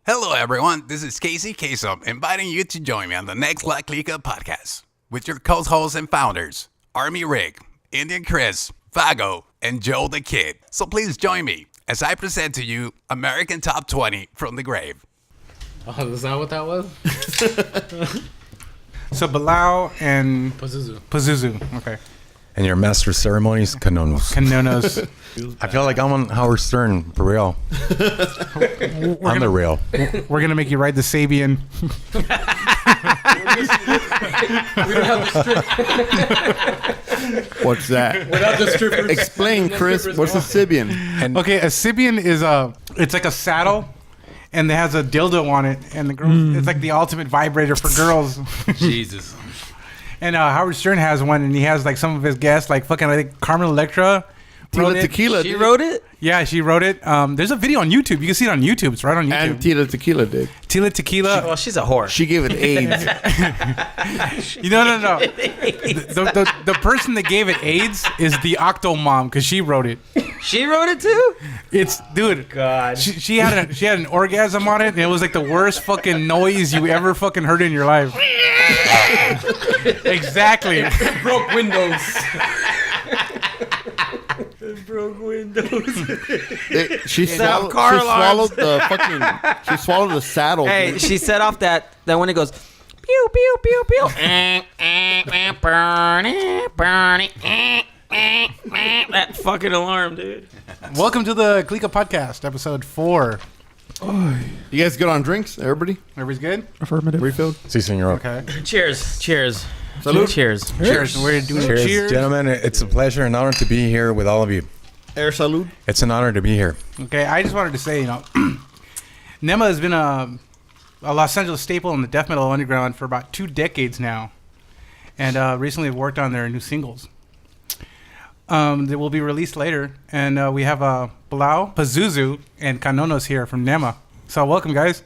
Hello, everyone. This is Casey Kasem, inviting you to join me on the next Clika Podcast with your co-hosts and founders, Army Rick, Indian Chris, Vago, and Joe the Kid. So please join me as I present to you American Top 20 from the grave. Oh, is that what that was? So Belial and Pazuzu. Okay. And your master of ceremonies, Kannonos. I feel like I'm on Howard Stern for real. On the rail. We're gonna make you ride the Sabian. We don't have the strip. What's that? Without the strippers. Explain, Chris. What's a Sibian? Okay, a Sibian is it's like a saddle, and it has a dildo on it, and the girls, it's like the ultimate vibrator for girls. Jesus. And Howard Stern has one, and he has like some of his guests, like fucking I think Carmen Electra. Tila Tequila. She wrote it? Yeah, she wrote it. There's a video on YouTube. You can see it on YouTube. It's right on YouTube. And Tila Tequila did. Tila Tequila. Well, she's a whore. She gave it AIDS. No. The person that gave it AIDS is the Octo Mom because she wrote it. She wrote it too? It's dude. God. She had an orgasm on it, and it was like the worst fucking noise you ever fucking heard in your life. Exactly. Broke windows. Broke windows. She swallowed the saddle. Hey, dude. she set off that when it goes pew pew pew pew. That fucking alarm, dude. Welcome to the Clika Podcast, episode 4. You guys good on drinks? Everybody? Everybody's good? Affirmative. Refilled? Si, senor. Okay. Cheers. Salud. Cheers. Cheers. We're doing cheers. Gentlemen. It's a pleasure and honor to be here with all of you. Air salud. It's an honor to be here. Okay, I just wanted to say, Nema has been a Los Angeles staple in the death metal underground for about 2 decades now, and recently worked on their new singles. They will be released later, and we have Belial, Pazuzu, and Kannonos here from Nema. So welcome, guys.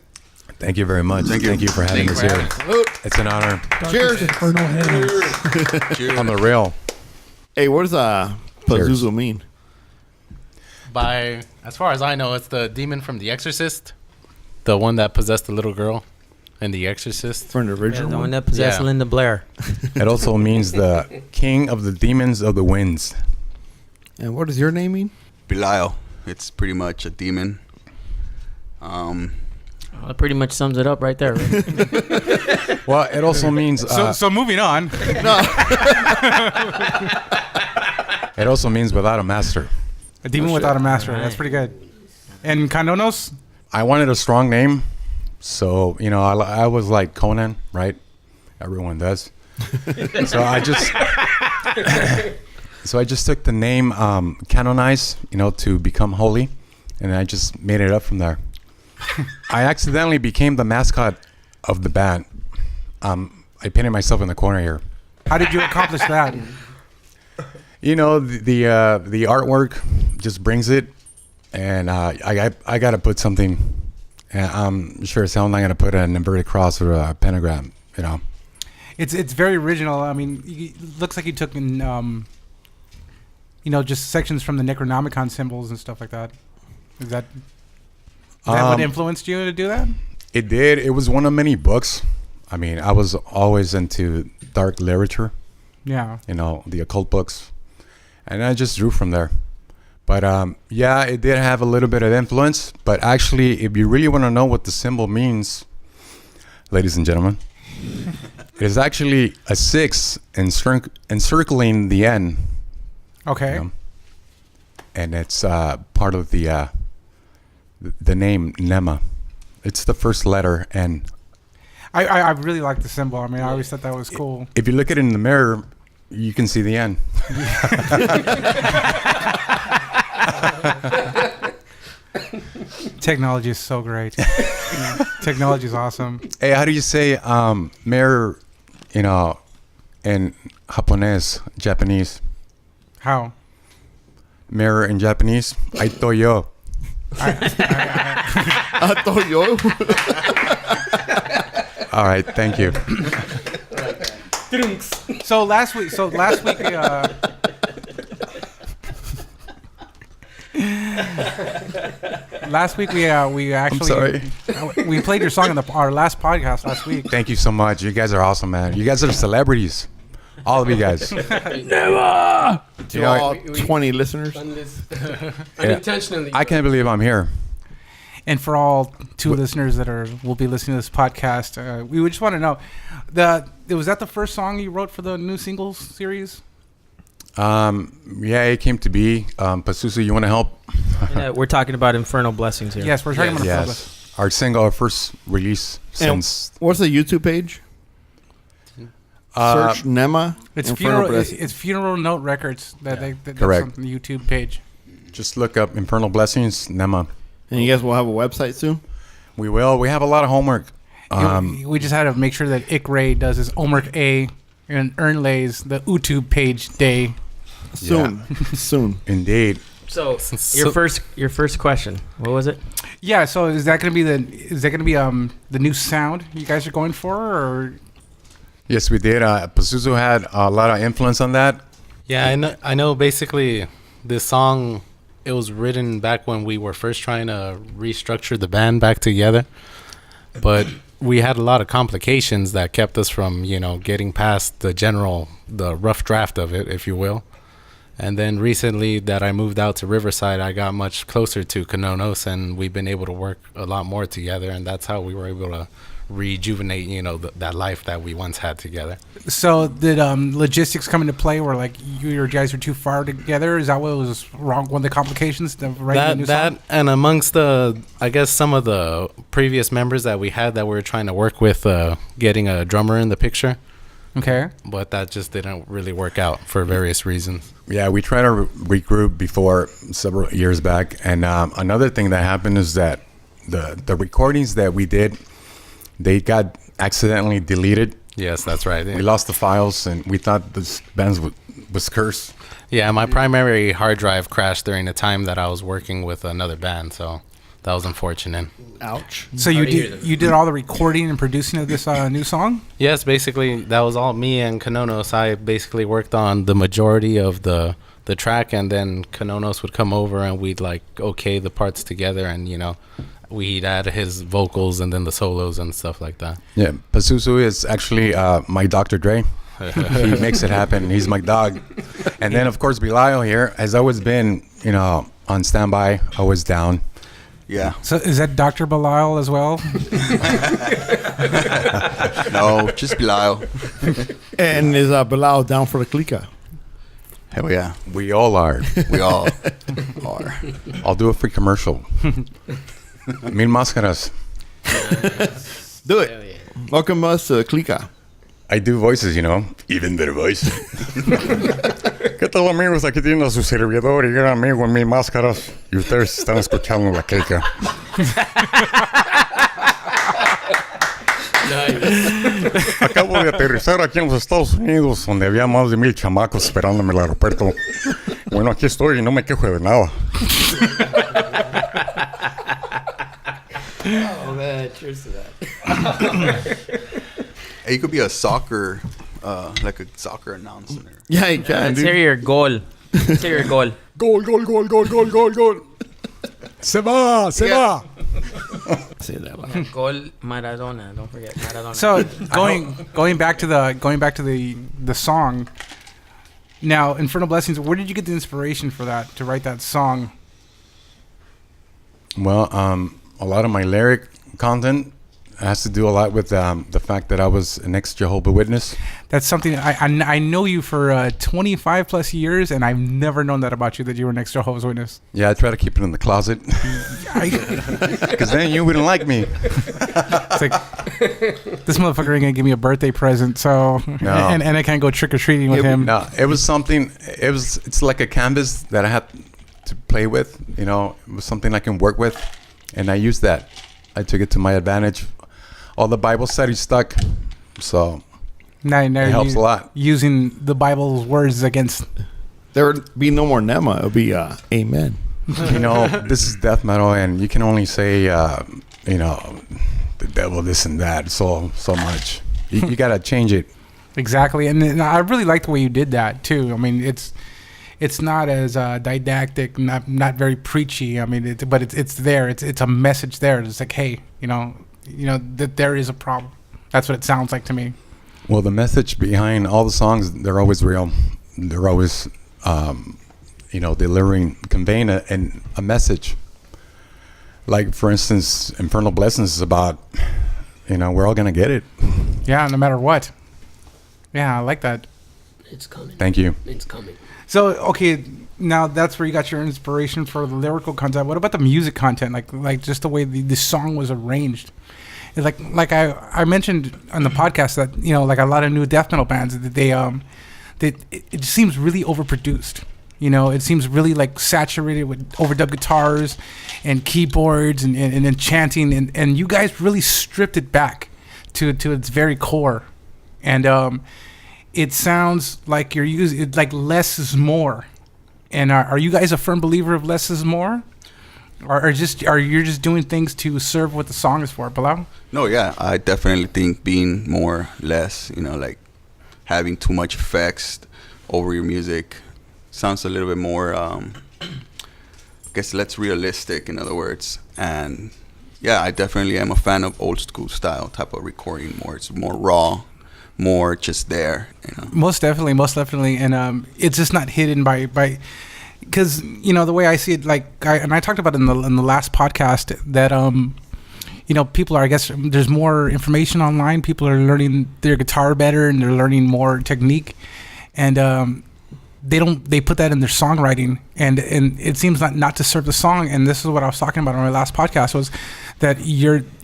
Thank you very much. Thank you for having us here. It's an honor. Cheers. On the rail. Hey, what does Pazuzu mean? As far as I know, it's the demon from The Exorcist, the one that possessed the little girl in The Exorcist. For an original The one that possessed Linda Blair. It also means the king of the demons of the winds. And what does your name mean? Belial. It's pretty much a demon. That pretty much sums it up right there. Right? Well, it also means... So moving on. it also means without a master. A demon without a master. That's pretty good. And Kannonos? I wanted a strong name. So, I was like Conan, right? Everyone does. So I just took the name Canonize, to become holy, and I just made it up from there. I accidentally became the mascot of the band. I painted myself in the corner here. How did you accomplish that? The artwork just brings it, and I got to put something. I'm sure as hell I'm not going to put an inverted cross or a pentagram, It's very original. I mean, it looks like you took in, just sections from the Necronomicon symbols and stuff like that. Is that what influenced you to do that? It did. It was one of many books. I mean, I was always into dark literature. Yeah. The occult books. And I just drew from there. But, it did have a little bit of influence. But actually, if you really want to know what the symbol means, ladies and gentlemen, it is actually a 6 encircling the N. Okay. And it's part of the name Nema. It's the first letter N. I really like the symbol. I mean, I always thought that was cool. If you look at it in the mirror, you can see the N. Technology is so great. Technology is awesome. Hey, how do you say mirror, in Japanese? How? Mirror in Japanese? Aito yo. Ato yo. All right, thank you. So last week, last week we actually sorry. we played your song on our last podcast last week. Thank you so much. You guys are awesome, man. You guys are celebrities. All of you guys. To You know, all 20 listeners. Unintentionally. I can't believe I'm here. And for all 2 listeners that will be listening to this podcast, we would just want to know, was that the first song you wrote for the new singles series? Yeah, it came to be. Pazuzu, you want to help? Yeah, we're talking about Infernal Blessings here. Yes, we're talking about Yes. Our single, our first release since. What's the YouTube page? Search Nema. It's Infernal funeral. Blessings. It's Funeral Note Records. That's Correct. on the YouTube page. Just look up Infernal Blessings, Nema. And you guys will have a website soon? We will. We have a lot of homework. We just had to make sure that Ray does his homework A and Ernlay's the YouTube page day. Soon. Soon. Indeed. So your first question, what was it? Yeah. So is that gonna be the new sound you guys are going for, or? Yes, we did. Pazuzu had a lot of influence on that. Yeah, I know. Basically, this song, it was written back when we were first trying to restructure the band back together, but we had a lot of complications that kept us from, getting past the rough draft of it, if you will. And then recently that I moved out to Riverside, I got much closer to Kannonos, and we've been able to work a lot more together, and that's how we were able to rejuvenate, that life that we once had together. So did logistics come into play where like you guys were too far together? Is that what was wrong? One of the complications to writing a new song? And amongst some of the previous members that we had that we were trying to work with, getting a drummer in the picture. Okay. But that just didn't really work out for various reasons. Yeah, we tried to regroup before several years back. And another thing that happened is that the recordings that we did, they got accidentally deleted. Yes, that's right. We lost the files, and we thought this band was cursed. Yeah, my primary hard drive crashed during the time that I was working with another band, so that was unfortunate. Ouch. So you did all the recording and producing of this new song? Yes, basically that was all me and Kannonos. I basically worked on the majority of the track, and then Kannonos would come over and we'd okay the parts together, and we'd add his vocals and then the solos and stuff like that. Yeah, Pazuzu is actually my Dr. Dre. He makes it happen. He's my dog. And then, of course, Belial here has always been, on standby, always down. Yeah. So is that Dr. Belial as well? No, just Belial. And is Belial down for the Clika? Hell yeah. We all are. We all are. I'll do a free commercial. Mil máscaras. Do it. Welcome us to Clika. I do voices, even their voice. ¿Qué tal, amigos? Aquí tienen a su servidor y gran amigo en Mil Máscaras. Y ustedes están escuchando la Clika. Acabo de aterrizar aquí en los Estados Unidos, donde había más de 1,000 chamacos esperándome en el aeropuerto. Bueno, aquí estoy y no me quejo de nada. Oh man, cheers to that. Hey, you could be a soccer, like a soccer announcer. Yeah, you can, Let's hear your goal. Let's hear your goal. Gol, gol, gol, gol, gol, gol, gol. Se va, se va. Say that loud. Goal Maradona. Don't forget Maradona. So going back to the song. Now, Infernal Blessings. Where did you get the inspiration for that to write that song? Well, a lot of my lyric content has to do a lot with the fact that I was an ex-Jehovah's Witness. That's something I know you for 25 plus years, and I've never known that about you, that you were an ex-Jehovah's Witness. Yeah, I try to keep it in the closet. Because then you wouldn't like me. It's like, this motherfucker ain't gonna give me a birthday present, so No. and I can't go trick-or-treating with him. No, it was something, it's like a canvas that I had to play with. It was something I can work with, and I used that. I took it to my advantage. All the Bible studies stuck, so Now it helps a lot. Using the Bible's words against. There would be no more Nema. It would be Amen. This is death metal, and you can only say, the devil, this and that, so much. You gotta change it. Exactly, and I really like the way you did that too. I mean, it's it's not as didactic, not very preachy. I mean, but it's there. It's a message there. It's like, hey, you know that there is a problem. That's what it sounds like to me. Well, the message behind all the songs, they're always real. They're always, delivering, conveying a message. Like, for instance, Infernal Blessings is about, we're all going to get it. Yeah, no matter what. Yeah, I like that. It's coming. Thank you. It's coming. So, okay, now that's where you got your inspiration for the lyrical content. What about the music content? Like just the way the song was arranged? Like I mentioned on the podcast that, like a lot of new death metal bands, it seems really overproduced. It seems really like saturated with overdub guitars and keyboards and chanting, and you guys really stripped it back to its very core, and it sounds like you're using like less is more. And are you guys a firm believer of less is more, or you just doing things to serve what the song is for, Belial? No, yeah, I definitely think being more less, like having too much effects over your music sounds a little bit more, I guess, less realistic, in other words. And yeah, I definitely am a fan of old school style type of recording. It's more raw, more just there. Most definitely, and it's just not hidden by because the way I see it, I talked about it in the last podcast that people are, I guess, there's more information online. People are learning their guitar better and they're learning more technique, and they put that in their songwriting, and it seems not to serve the song. And this is what I was talking about on my last podcast, was that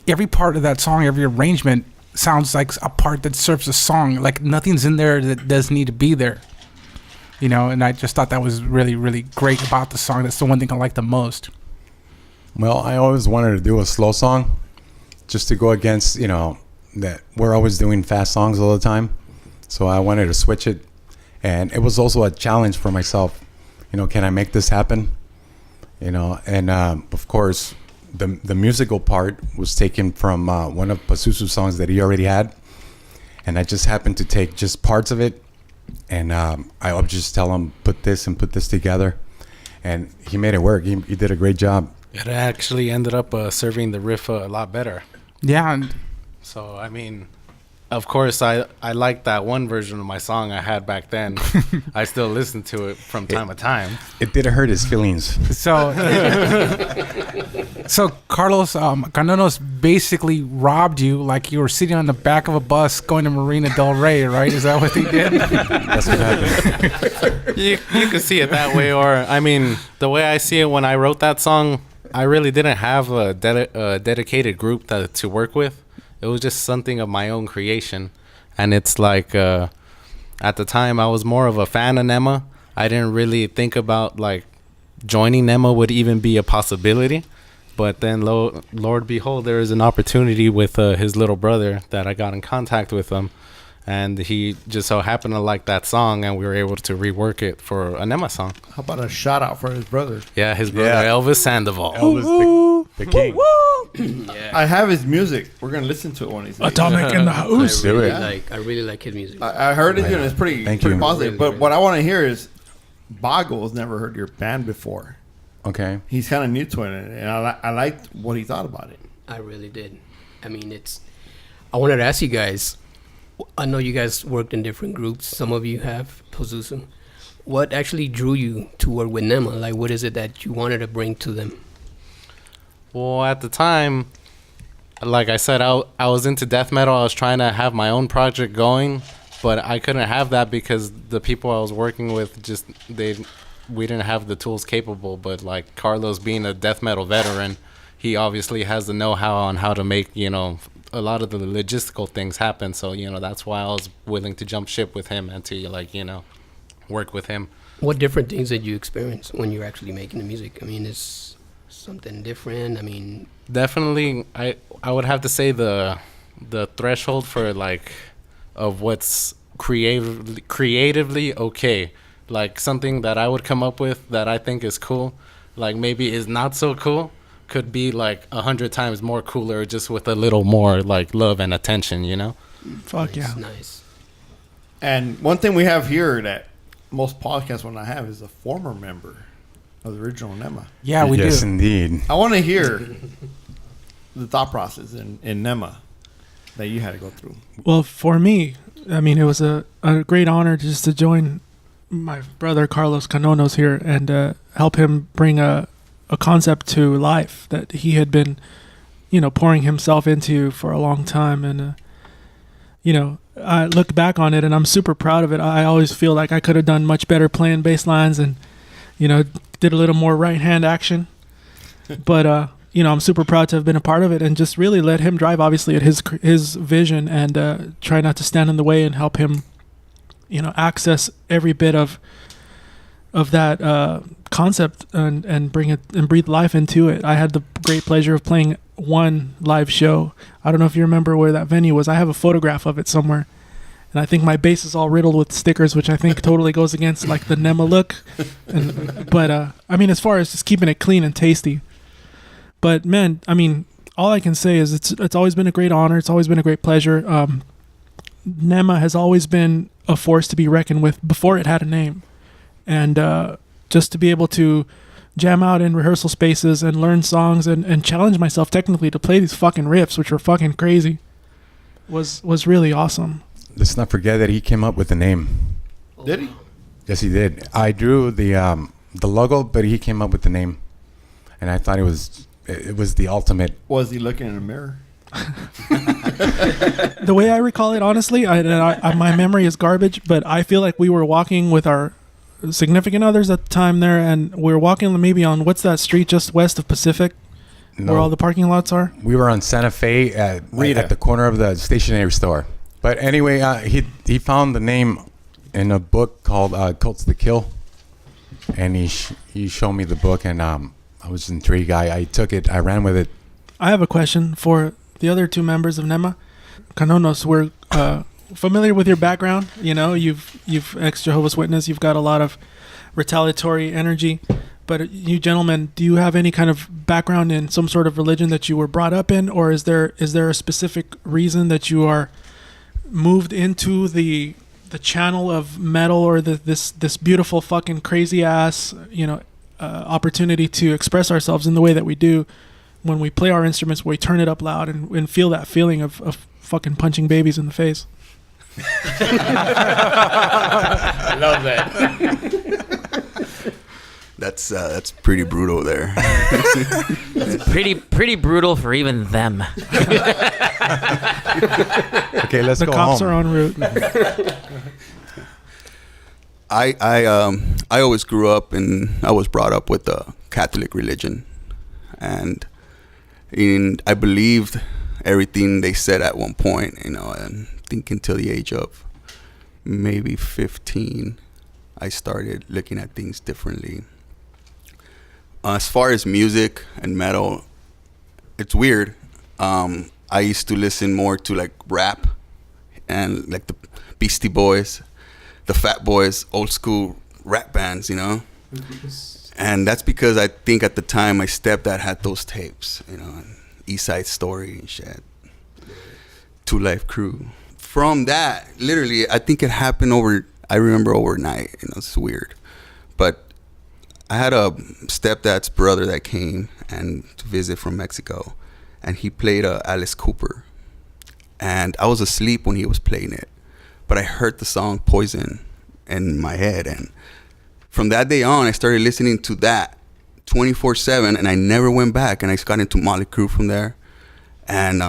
every part of that song, every arrangement sounds like a part that serves the song. Like nothing's in there that does need to be there, and I just thought that was really, really great about the song. That's the one thing I like the most. Well, I always wanted to do a slow song just to go against, that we're always doing fast songs all the time. So I wanted to switch it. And it was also a challenge for myself. Can I make this happen? And of course, the musical part was taken from one of Pazuzu's songs that he already had. And I just happened to take just parts of it. And I would just tell him, put this and put this together. And he made it work. He did a great job. It actually ended up serving the riff a lot better. Yeah. And so, I mean, of course, I liked that one version of my song I had back then. I still listen to it from time to time. It didn't hurt his feelings. So Carlos, Kannonos basically robbed you like you were sitting on the back of a bus going to Marina Del Rey, right? Is that what he did? That's what happened. You can see it that way, or I mean, the way I see it when I wrote that song, I really didn't have a dedicated group to work with. It was just something of my own creation. And it's like, at the time, I was more of a fan of Nema. I didn't really think about, joining Nema would even be a possibility. But then, Lord behold, there is an opportunity with his little brother that I got in contact with him. And he just so happened to like that song, and we were able to rework it for a Nema song. How about a shout out for his brother? Yeah, his brother, Elvis Sandoval. Elvis, the king. Yeah. I have his music. We're gonna listen to it one of these days. Atomic in the house. Do it. I really like his music. I heard it, and it's pretty positive. Really, But what I want to hear is, Boggle's never heard your band before. Okay. He's kind of new to it, and I liked what he thought about it. I really did. I mean, I wanted to ask you guys. I know you guys worked in different groups. Some of you have, Pazuzu. What actually drew you to work with Nema? Like, what is it that you wanted to bring to them? Well, at the time, like I said, I was into death metal. I was trying to have my own project going, but I couldn't have that because the people I was working with we didn't have the tools capable. But like Carlos being a death metal veteran, he obviously has the know-how on how to make, a lot of the logistical things happen. So, that's why I was willing to jump ship with him and to, work with him. What different things did you experience when you're actually making the music? I mean, is something different? I mean, definitely, I would have to say the threshold for of what's creatively okay, like something that I would come up with that I think is cool, maybe is not so cool, could be 100 times more cooler just with a little more love and attention, Fuck yeah. Nice. And one thing we have here that most podcasts one I have is a former member of the original Nema. Yeah, we yes, do. indeed. I want to hear the thought process in Nema that you had to go through. Well, for me, I mean, it was a great honor just to join my brother Carlos Kannonos here and help him bring a concept to life that he had been, pouring himself into for a long time. And, I look back on it and I'm super proud of it. I always feel like I could have done much better playing bass lines and, did a little more right hand action. But, I'm super proud to have been a part of it and just really let him drive, obviously, at his vision and try not to stand in the way and help him, access every bit of that concept and bring it and breathe life into it. I had the great pleasure of playing one live show. I don't know if you remember where that venue was. I have a photograph of it somewhere. And I think my bass is all riddled with stickers, which I think totally goes against like the Nema look. But I mean, as far as just keeping it clean and tasty. But man, I mean, all I can say is it's always been a great honor. It's always been a great pleasure. Nema has always been a force to be reckoned with before it had a name. And just to be able to jam out in rehearsal spaces and learn songs and challenge myself technically to play these fucking riffs, which were fucking crazy, was really awesome. Let's not forget that he came up with the name. Did he? Yes, he did. I drew the logo, but he came up with the name, and I thought it was the ultimate. Was he looking in a mirror? The way I recall it, honestly, my memory is garbage, but I feel like we were walking with our significant others at the time there, and we were walking maybe on, what's that street just west of Pacific, where all the parking lots are? We were on Santa Fe at the corner of the stationery store. But anyway, he found the name in a book called Cults to Kill, and he showed me the book, and I was intrigued. I took it. I ran with it. I have a question for the other two members of Nema. Kannonos, we're familiar with your background. You've ex-Jehovah's Witness. You've got a lot of retaliatory energy. But you gentlemen, do you have any kind of background in some sort of religion that you were brought up in, or is there a specific reason that you are moved into the channel of metal or this beautiful fucking crazy ass opportunity to express ourselves in the way that we do when we play our instruments, where we turn it up loud and feel that feeling of fucking punching babies in the face? I love that. That's pretty brutal there. It's pretty brutal for even them. Okay, let's The go cops home. are en route. I always grew up I was brought up with the Catholic religion, and I believed everything they said at one point, and I think until the age of maybe 15, I started looking at things differently. As far as music and metal, it's weird. I used to listen more to like rap and like the Beastie Boys, the Fat Boys, old school rap bands, And that's because I think at the time my stepdad had those tapes, East Side Story and shit, Two Life Crew. From that, literally, I think it happened overnight. It's weird. But I had a stepdad's brother that came to visit from Mexico, and he played Alice Cooper. And I was asleep when he was playing it, but I heard the song Poison in my head. And from that day on, I started listening to that 24/7, and I never went back. And I got into Motley Crue from there, and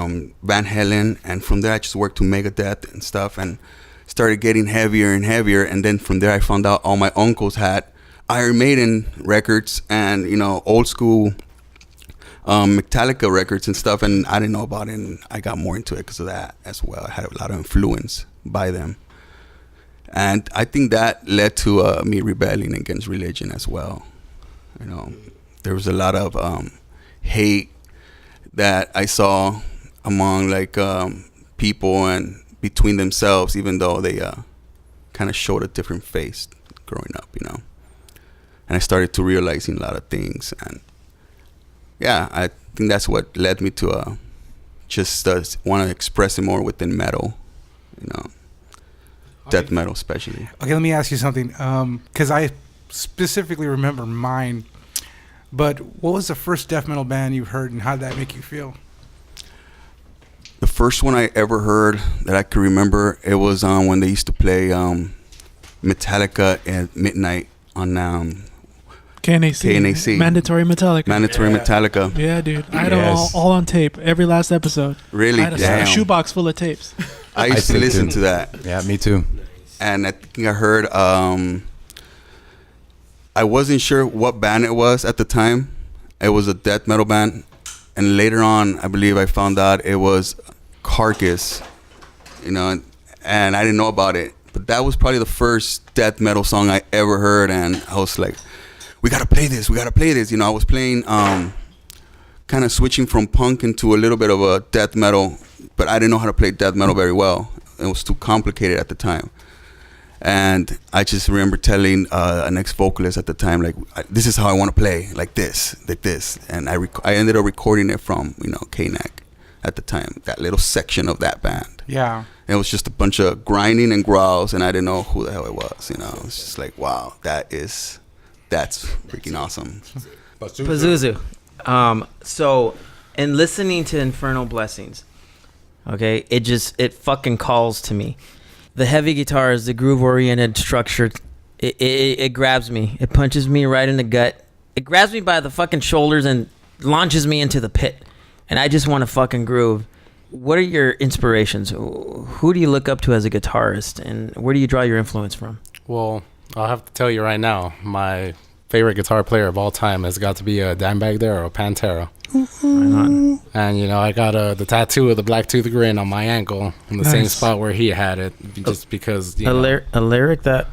Van Halen. And from there, I just worked to Megadeth and stuff, and started getting heavier and heavier. And then from there, I found out all my uncles had Iron Maiden records and old school Metallica records and stuff, and I didn't know about it, and I got more into it because of that as well. I had a lot of influence by them, and I think that led to me rebelling against religion as well. There was a lot of hate that I saw among people and between themselves, even though they kind of showed a different face growing up, And I started to realizing a lot of things, and yeah, I think that's what led me to just want to express it more within metal, death metal especially. Okay, let me ask you something. Because I specifically remember mine. But what was the first death metal band you heard, and how did that make you feel? The first one I ever heard that I can remember, it was when they used to play Metallica at midnight on KNAC. Mandatory Metallica. Mandatory Metallica. Yeah, dude. I had them all on tape. Every last episode. Really? I had a shoebox full of tapes. I used to listen to that. Yeah, me too. And I think I heard, I wasn't sure what band it was at the time. It was a death metal band. And later on, I believe I found out it was Carcass, and I didn't know about it. But that was probably the first death metal song I ever heard. And I was like, we got to play this. I was playing, kind of switching from punk into a little bit of a death metal. But I didn't know how to play death metal very well. It was too complicated at the time. And I just remember telling an ex-vocalist at the time, like, this is how I want to play, like this. And I ended up recording it from, KNAC at the time, that little section of that band. Yeah. And it was just a bunch of grinding and growls, and I didn't know who the hell it was, It was just like, wow, that's freaking awesome. Pazuzu. So, in listening to Infernal Blessings, okay, it fucking calls to me. The heavy guitars, the groove-oriented structure, it grabs me. It punches me right in the gut. It grabs me by the fucking shoulders and launches me into the pit. And I just want to fucking groove. What are your inspirations? Who do you look up to as a guitarist? And where do you draw your influence from? Well, I'll have to tell you right now, my favorite guitar player of all time has got to be a Dimebag Darrell, or Pantera. And I got the tattoo of the black tooth grin on my ankle in the same spot where he had it, just because a lyric that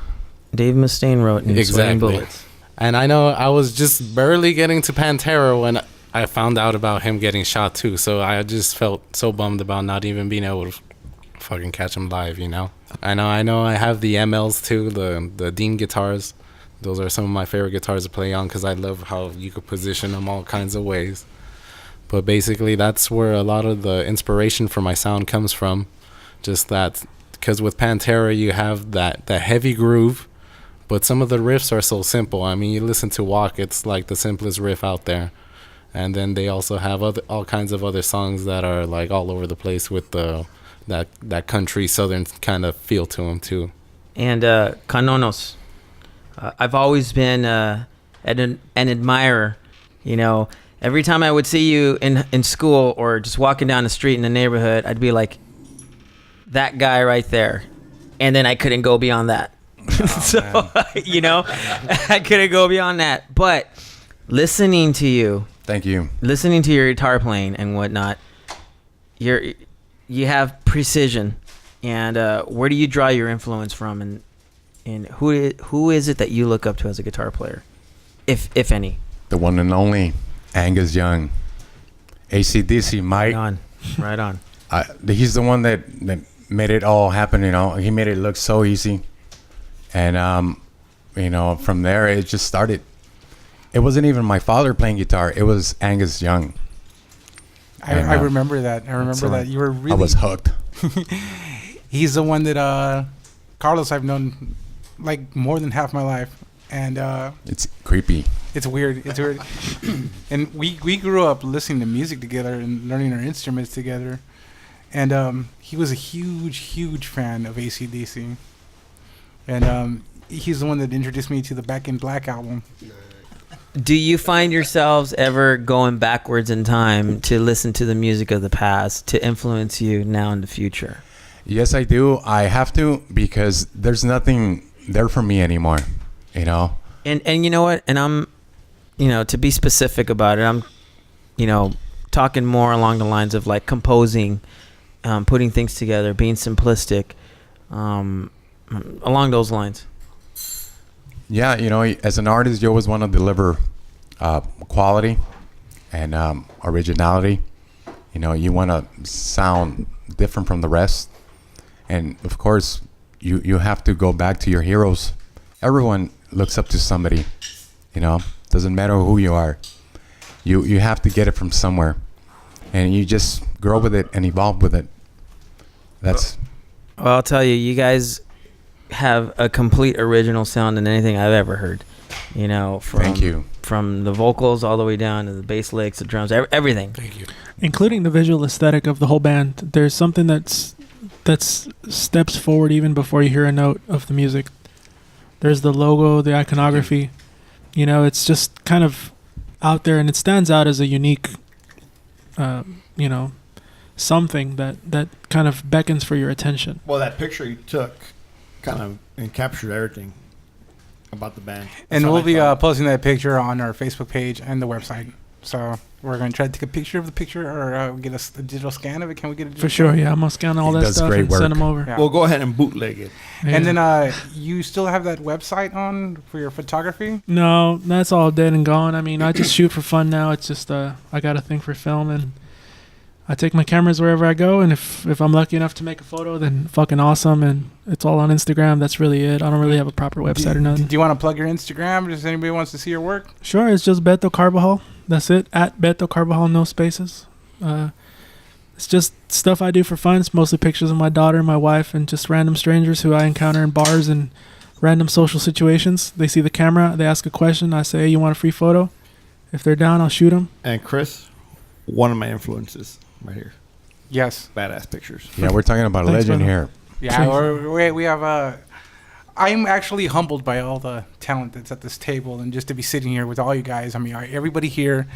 Dave Mustaine wrote in Sweating Bullets. And I know I was just barely getting to Pantera when I found out about him getting shot too, so I just felt so bummed about not even being able to fucking catch him live. I know I have the MLs too, the Dean guitars. Those are some of my favorite guitars to play on because I love how you could position them all kinds of ways. But basically, that's where a lot of the inspiration for my sound comes from. Just that, because with Pantera, you have that heavy groove, but some of the riffs are so simple. I mean, you listen to Walk, it's like the simplest riff out there. And then they also have all kinds of other songs that are like all over the place with that country southern kind of feel to them too. And Kannonos. I've always been an admirer, Every time I would see you in school or just walking down the street in the neighborhood, I'd be like, that guy right there. And then I couldn't go beyond that. I couldn't go beyond that. But listening to you. Thank you. Listening to your guitar playing and whatnot, you have precision. And where do you draw your influence from? And who is it that you look up to as a guitar player, if any? The one and only Angus Young, AC/DC Mike. Right on. He's the one that made it all happen. He made it look so easy, and from there it just started. It wasn't even my father playing guitar; it was Angus Young. I remember that. That you were really. I was hooked. He's the one that Carlos I've known like more than half my life, and it's creepy. It's weird. And we grew up listening to music together and learning our instruments together. And he was a huge fan of AC/DC. And he's the one that introduced me to the Back in Black album. Do you find yourselves ever going backwards in time to listen to the music of the past to influence you now in the future? Yes, I do. I have to, because there's nothing there for me anymore, And you know what? And I'm, to be specific about it, I'm, talking more along the lines of like composing, putting things together, being simplistic, along those lines. Yeah, as an artist, you always want to deliver quality and originality. You want to sound different from the rest. And, of course, you have to go back to your heroes. Everyone looks up to somebody, Doesn't matter who you are. You have to get it from somewhere. And you just grow with it and evolve with it. Well, I'll tell you, you guys have a complete original sound than anything I've ever heard. You know, Thank you. From the vocals all the way down to the bass licks, the drums, everything. Thank you. Including the visual aesthetic of the whole band. There's something that's steps forward even before you hear a note of the music. There's the logo, the iconography. You know, it's just kind of out there, and it stands out as a unique, you know, something that kind of beckons for your attention. Well, that picture you took kind of captured everything about the band. And That's we'll what I be thought. posting that picture on our Facebook page and the website. So we're going to try to take a picture of the picture or get a digital scan of it. Can we get a digital For sure, scan? yeah. I'm going to scan all He that does stuff great and work. send them over. Yeah. We'll go ahead and bootleg it. And Yeah. then you still have that website on for your photography? No, that's all dead and gone. I mean, I just shoot for fun now. It's just I got a thing for film, and I take my cameras wherever I go. And if I'm lucky enough to make a photo, then fucking awesome. And it's all on Instagram. That's really it. I don't really have a proper website or nothing. Do you want to plug your Instagram? Does anybody wants to see your work? Sure, it's just Beto Carbajal. That's it. At Beto Carbajal, no spaces. It's just stuff I do for fun. It's mostly pictures of my daughter, my wife, and just random strangers who I encounter in bars and random social situations. They see the camera, they ask a question. I say, hey, you want a free photo? If they're down, I'll shoot them. And Chris, one of my influences right here. Yes. Badass pictures. Yeah, we're talking about a Thanks, legend brother. here. Yeah, we have I'm actually humbled by all the talent that's at this table, and just to be sitting here with all you guys. I mean, everybody here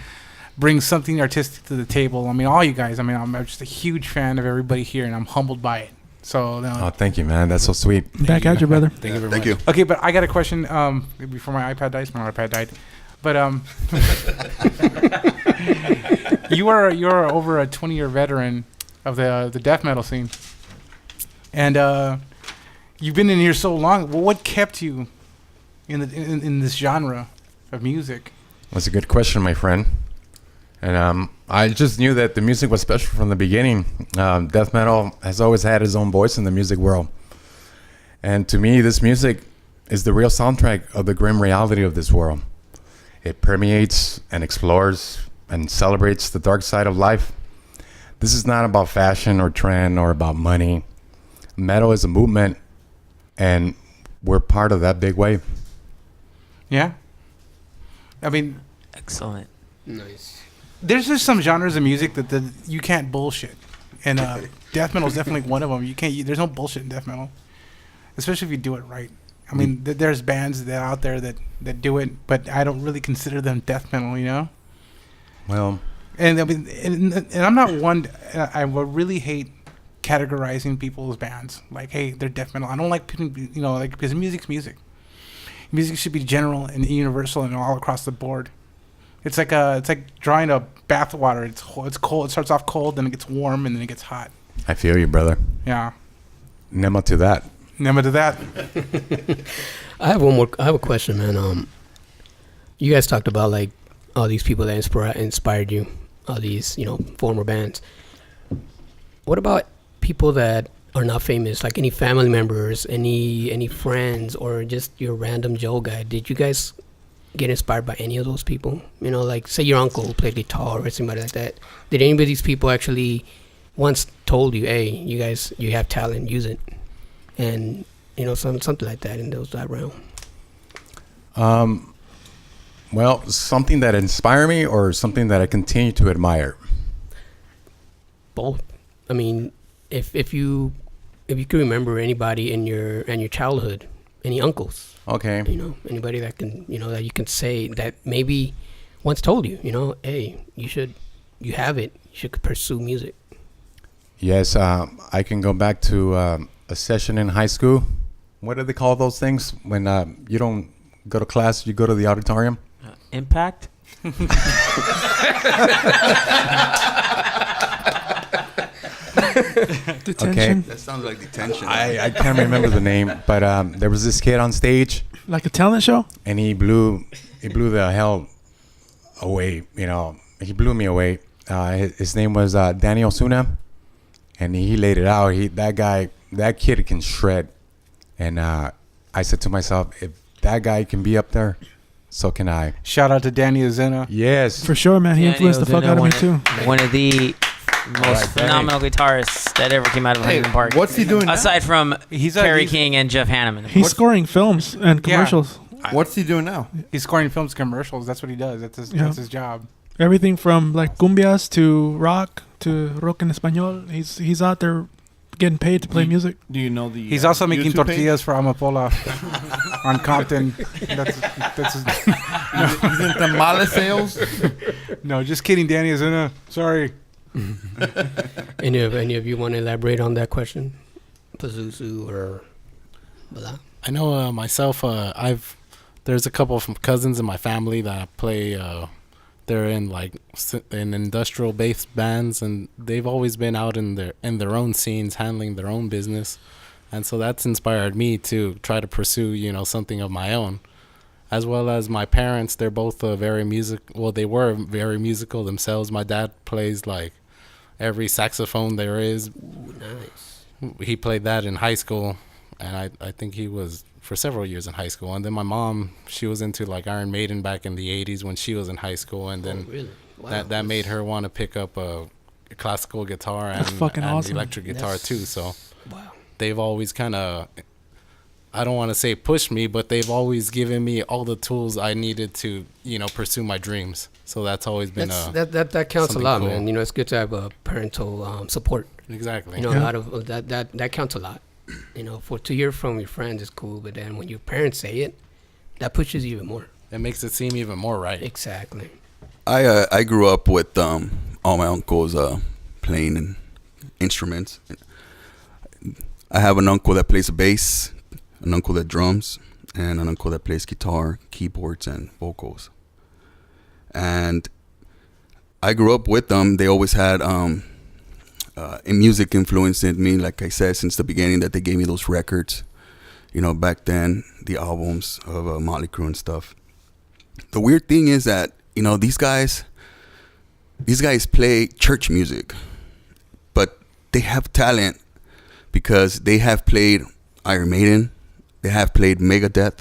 brings something artistic to the table. I mean, all you guys. I mean, I'm just a huge fan of everybody here, and I'm humbled by it. So, Oh, thank you, man. That's so sweet. Back at you, brother. Thank you very Thank much. you. okay, but I got a question. Before my iPad died, but you're over a 20-year veteran of the death metal scene, and you've been in here so long. Well, what kept you in this genre of music? That's a good question, my friend. And I just knew that the music was special from the beginning. Death metal has always had its own voice in the music world. And to me, this music is the real soundtrack of the grim reality of this world. It permeates and explores and celebrates the dark side of life. This is not about fashion or trend or about money. Metal is a movement, and we're part of that big wave. Yeah, I mean, Excellent. Nice. there's just some genres of music that you can't bullshit, and death metal is definitely one of them. There's no bullshit in death metal, especially if you do it right. I mean, there's bands that out there that do it, but I don't really consider them death metal, you know. Well, And I mean, and I'm not one. I would really hate categorizing people's bands like, hey, they're death metal. I don't like putting, you know, like, because music's music. Music should be general and universal and all across the board. It's like drawing a bath water. It's cold. It starts off cold, then it gets warm, and then it gets hot. I feel you, brother. Yeah. Nema to that. Never do that. I have a question, man. You guys talked about like all these people that inspired you, all these, you know, former bands. What about people that are not famous, like any family members, any friends, or just your random Joe guy? Did you guys get inspired by any of those people? You know, like say your uncle played guitar or somebody like that. Did any of these people actually once told you, hey, you guys, you have talent, use it? And, you know, something like that in that realm. Well, something that inspired me or something that I continue to admire? Both. I mean, if you can remember anybody in your childhood, any uncles, Okay. you know, anybody that can, you know, that you can say that maybe once told you, you know, hey, you have it, you should pursue music. Yes, I can go back to a session in high school. What do they call those things when you don't go to class, you go to the auditorium? Impact? Detention. That sounds like detention. I can't remember the name, but there was this kid on stage, Like a talent show? and he blew the hell away. You know, he blew me away. His name was Danny Osuna, and he laid it out. That kid can shred, and I said to myself, if that guy can be up there, so can I. Shout out to Danny Azena. Yes. For sure, man. He Danny influenced the fuck Ozuna, out of me, too. One of the most phenomenal guitarists that ever came out of Huntington Park. What's he doing now? Aside from Kerry King and Jeff Hanneman. He's scoring films and commercials. What's he doing now? He's scoring films, commercials. That's what he does. That's his job. Everything from like cumbias to rock en español. He's out there getting paid to play music. Do you know the? He's also making YouTube tortillas for Amapola on Compton. That's his He's in tamale sales. No, just kidding, Danny Azuna. Sorry. Any of you want to elaborate on that question? Pazuzu or Belial? I know myself. There's a couple of cousins in my family that play. They're in in industrial based bands, and they've always been out in their own scenes, handling their own business, and so that's inspired me to try to pursue something of my own, as well as my parents. They're both very they were very musical themselves. My dad plays like every saxophone there is. Ooh, nice. He played that in high school, and I think he was for several years in high school. And then my mom, she was into like Iron Maiden back in the 80s when she was in high school, and then really? Wow. that made her want to pick up a classical guitar and awesome. electric guitar too. So Wow. they've always kind of, I don't want to say pushed me, but they've always given me all the tools I needed to pursue my dreams. So that's always been that counts a something lot, cool. man. It's good to have a parental support. Exactly. A lot of that counts a lot. To hear from your friends is cool, but then when your parents say it, that pushes you even more. It makes it seem even more right. Exactly. I grew up with all my uncles playing instruments. I have an uncle that plays a bass, an uncle that drums, and an uncle that plays guitar, keyboards, and vocals. And I grew up with them. They always had in music influenced me, like I said, since the beginning, that they gave me those records. Back then, the albums of Motley Crue and stuff. The weird thing is that these guys play church music, but they have talent because they have played Iron Maiden, they have played Megadeth.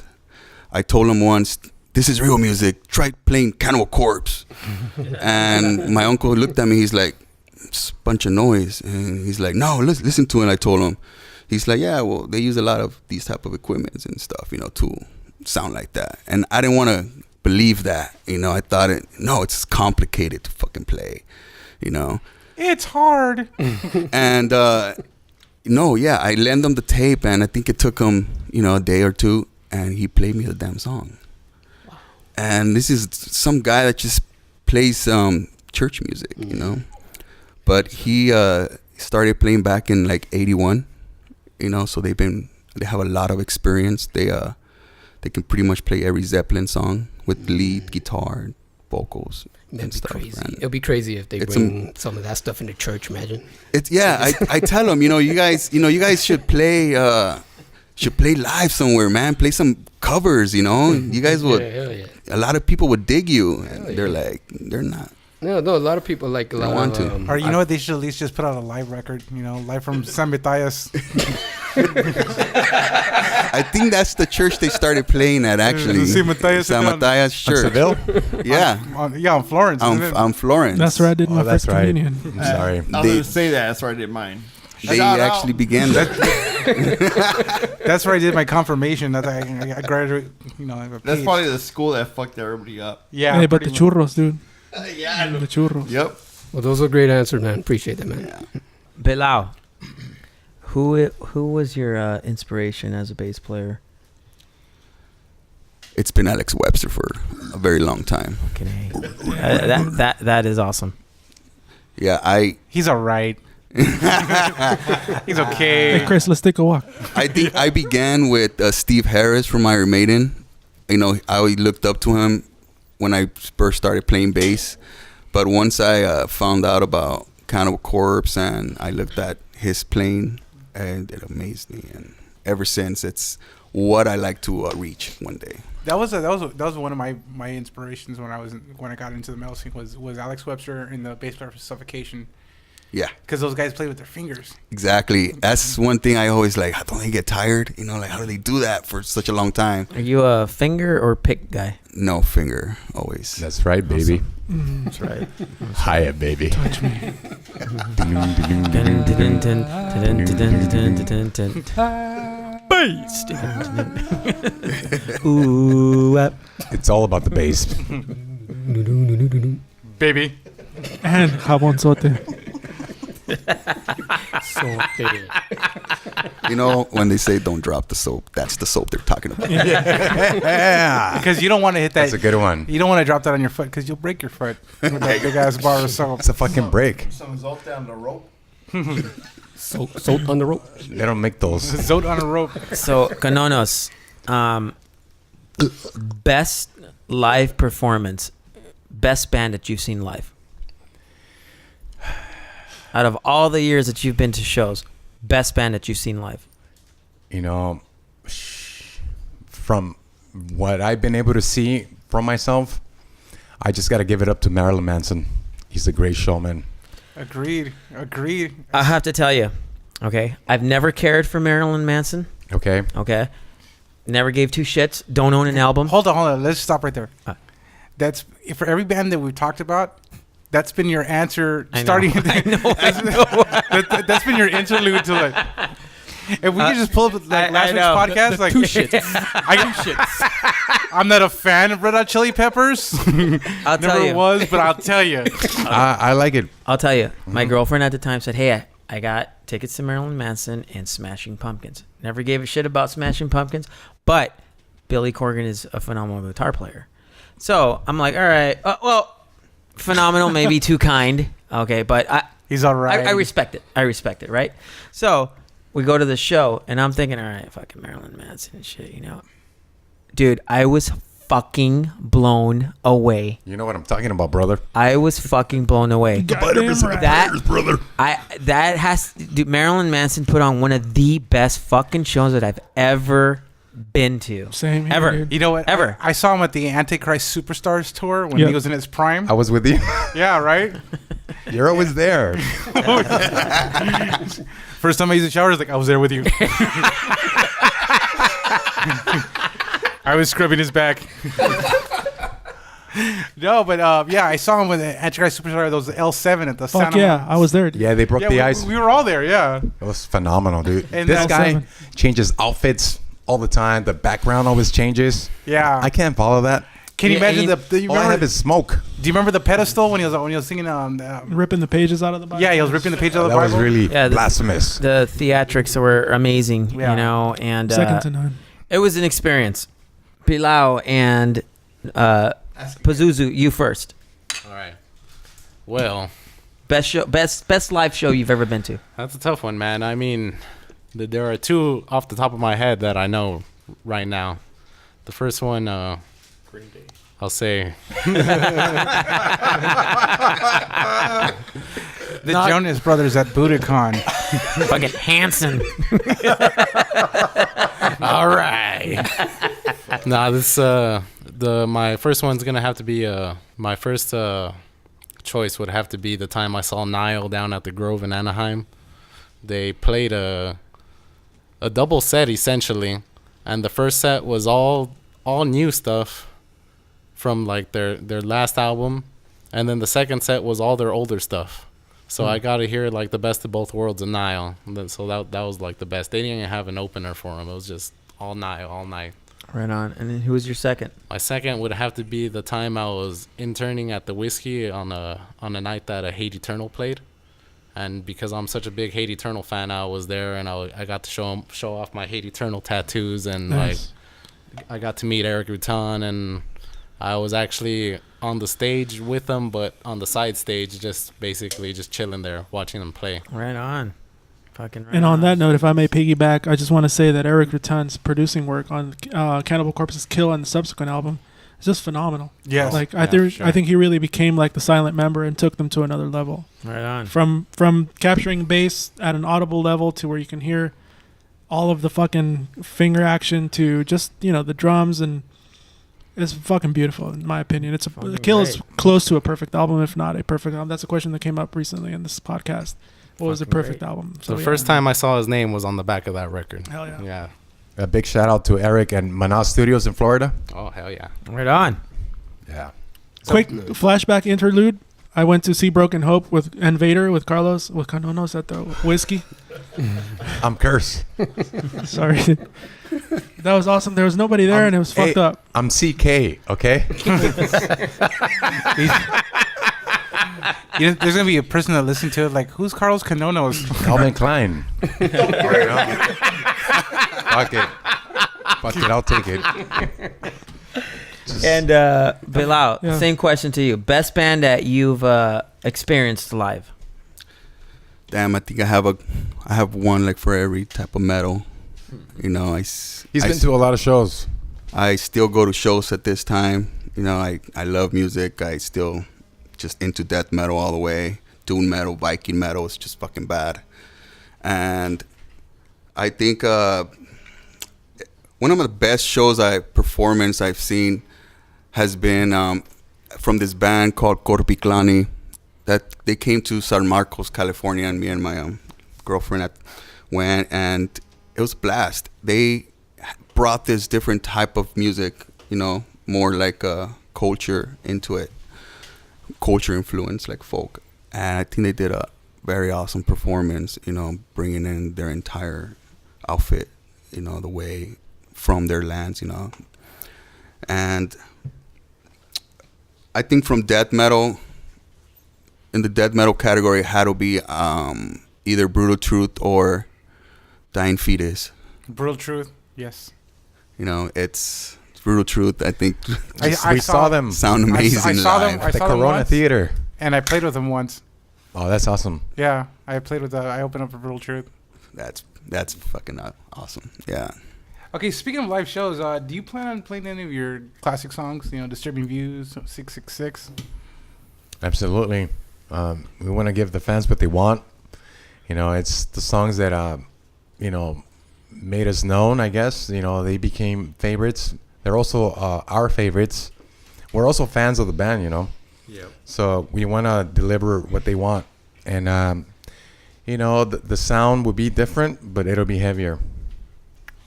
I told them once, this is real music, try playing Cannibal Corpse. And my uncle looked at me, he's like, it's a bunch of noise. And he's like, no, listen to it. I told him. He's like, yeah, well, they use a lot of these type of equipments and stuff, to sound like that. And I didn't want to believe that, I thought it's complicated to fucking play, It's hard. And I lent him the tape, and I think it took him a day or two, and he played me the damn song. Wow. And this is some guy that just plays church music, but he started playing back in like 81, so they have a lot of experience. They can pretty much play every Zeppelin song with lead guitar, vocals, and stuff. Crazy. And It'll be crazy if they bring some of that stuff into church. Imagine. I tell them, you guys should play live somewhere, man. Play some covers, You guys would. Yeah. A lot of people would dig you, and they're like, they're not. No, a lot of people like a lot want to. Or what? They should at least just put out a live record. Live from San Matthias. I think that's the church they started playing at, actually. San Matthias Church. Seville? Yeah. On Florence. On Florence. That's where I did my first right. communion. I'm sorry. I was going to say that. That's where I did mine. They actually began that. That's where I did my confirmation. That I graduated. That's probably the school that fucked everybody up. Yeah. Hey, but the churros, dude. Yeah. The churros. Yep. Well, those are great answers, man. Appreciate that, man. Yeah. Belial, who was your inspiration as a bass player? It's been Alex Webster for a very long time. Okay, that is awesome. Yeah, He's all right. He's okay. Hey, Chris, let's take a walk. I think I began with Steve Harris from Iron Maiden. I looked up to him when I first started playing bass. But once I found out about Cannibal Corpse and I looked at his playing, and it amazed me. And ever since, it's what I like to reach one day. That was one of my inspirations when I got into the metal scene was Alex Webster and the bass player for Suffocation. Yeah. Because those guys play with their fingers. Exactly. That's one thing I always like. How don't they get tired? You know, like how do they do that for such a long time? Are you a finger or pick guy? No finger, always. That's right, baby. That's right. Hiya, baby. Touch me. Bass. Ooh. It's all about the bass. Baby. And jabón sote. You know, when they say don't drop the soap, that's the soap they're talking about. Yeah. Because you don't want to hit that. That's a good one. You don't want to drop that on your foot because you'll break your foot with that big ass bar of soap. It's a fucking break. Some zolt down the rope. Soap on the rope. They don't make those. Zote on a rope. So, Kannonos, best live performance, best band that you've seen live. Out of all the years that you've been to shows, best band that you've seen live. You know, from what I've been able to see from myself, I just got to give it up to Marilyn Manson. He's a great showman. Agreed. I have to tell you, okay, I've never cared for Marilyn Manson. Okay. Okay, never gave two shits. Don't own an album. Hold on. Let's stop right there. That's for every band that we've talked about. That's been your answer starting. I know. That's been your interlude to like. If we could just pull up like last week's podcast, like two shits. I'm not a fan of Red Hot Chili Peppers. I'll tell Never you. was, but I'll tell you. I like it. I'll tell you. My girlfriend at the time said, "Hey, I got tickets to Marilyn Manson and Smashing Pumpkins." Never gave a shit about Smashing Pumpkins, but Billy Corgan is a phenomenal guitar player. So I'm like, all right, well, phenomenal, maybe too kind. Okay, but He's all right. I respect it. I respect it, right? So we go to the show, and I'm thinking, all right, fucking Marilyn Manson and shit, you know. Dude, I was fucking blown away. You know what I'm talking about, brother. I was fucking blown away. Brother. That has dude, Marilyn Manson put on one of the best fucking shows that I've ever been to. Same here, Ever. dude. You know what? Ever. I saw him at the Antichrist Superstars tour when Yep. he was in his prime. I was with you. Yeah, right? You're always there. First time I used the shower, I was like, I was there with you. I was scrubbing his back. No, but yeah, I saw him with the Antichrist Superstar. Those L7 at the Fuck Santa yeah, I was there. Dude. Yeah, they broke the ice. We were all there, yeah. It was phenomenal, dude. And This that- guy changes outfits all the time. The background always changes. Yeah. I can't follow that. Can you Yeah, imagine and the you All I remember, have is smoke. do you remember the pedestal when he was singing Ripping the pages out of the Bible. yeah, he was ripping the page out of the That was Bible. really Yeah, blasphemous. The theatrics were amazing, Yeah. you know, and Second to none. it was an experience. Belial and Pazuzu, you first. All right. Well, Best show, best live show you've ever been to. that's a tough one, man. I mean, there are two off the top of my head that I know right now. The first one, I'll say, The Jonas Brothers at Budokan. Fucking Hanson. all right. Nah, this my first one's gonna have to be my first choice would have to be the time I saw Nile down at the Grove in Anaheim. They played a double set essentially, and the first set was all new stuff from like their last album, and then the second set was all their older stuff. So I got to hear like the best of both worlds of Nile. And then, so that was like the best. They didn't even have an opener for them. It was just all Nile all night. Right on. And then who was your second? My second would have to be the time I was interning at the Whiskey on a night that a Hate Eternal played. And because I'm such a big Hate Eternal fan, I was there and I got to show off my Hate Eternal tattoos, and Nice. like I got to meet Eric Rutan, and I was actually on the stage with them, but on the side stage, just basically just chilling there watching them play. Right on. Fucking right And on that note, if I may piggyback, I just want to say that Eric Rutan's producing work on Cannibal Corpse's Kill and the subsequent album is just phenomenal. Yes. Like Yeah, sure. I think he really became like the silent member and took them to another level. Right on. From capturing bass at an audible level to where you can hear all of the fucking finger action to just, you know, the drums and It's fucking beautiful, in my opinion. It's Fucking Kill is great. close to a perfect album, if not a perfect album. That's a question that came up recently in this podcast. What was the Fucking perfect great. album? So the first time I saw his name was on the back of that record. Hell yeah. Yeah. A big shout out to Eric and Manas Studios in Florida. Oh, hell yeah. Right on. Yeah. Quick flashback interlude. I went to see Broken Hope with Vader with Carlos with Kannonos at the whiskey. I'm cursed. Sorry. That was awesome. There was nobody there and it was fucked up. I'm CK, okay? You know, there's gonna be a person that listens to it like, who's Carlos Kannonos? Calvin Klein. Fuck it. Fuck it, I'll take it. And Belial, Yeah. same question to you. Best band that you've experienced live? Damn, I think I have one like for every type of metal. You know, He's been to a lot of shows. I still go to shows at this time. You know, I love music. I still just into death metal all the way. Doom metal, Viking metal is just fucking bad. And I think one of the best shows performance I've seen has been from this band called Corpiclani. That they came to San Marcos, California, and me and my girlfriend went, and it was a blast. They brought this different type of music, you know, more like culture into it, culture influence, like folk. And I think they did a very awesome performance, you know, bringing in their entire outfit, you know, the way from their lands, you know. And I think from death metal, in the death metal category, it had to be either Brutal Truth or Dying Fetus. Brutal Truth, yes. You know, it's Brutal Truth. I think We saw them sound amazing I saw them. live. I at the saw them Corona once, Theater. and I played with them once. Oh, that's awesome. Yeah, I played with. I opened up for Brutal Truth. That's fucking awesome. Yeah. Okay, speaking of live shows, do you plan on playing any of your classic songs? You know, Disturbing Views, 666. Absolutely. We want to give the fans what they want. You know, it's the songs that, you know, made us known, I guess. You know, they became favorites. They're also our favorites. We're also fans of the band, you know. Yeah. So we want to deliver what they want. And, you know, the sound will be different, but it'll be heavier.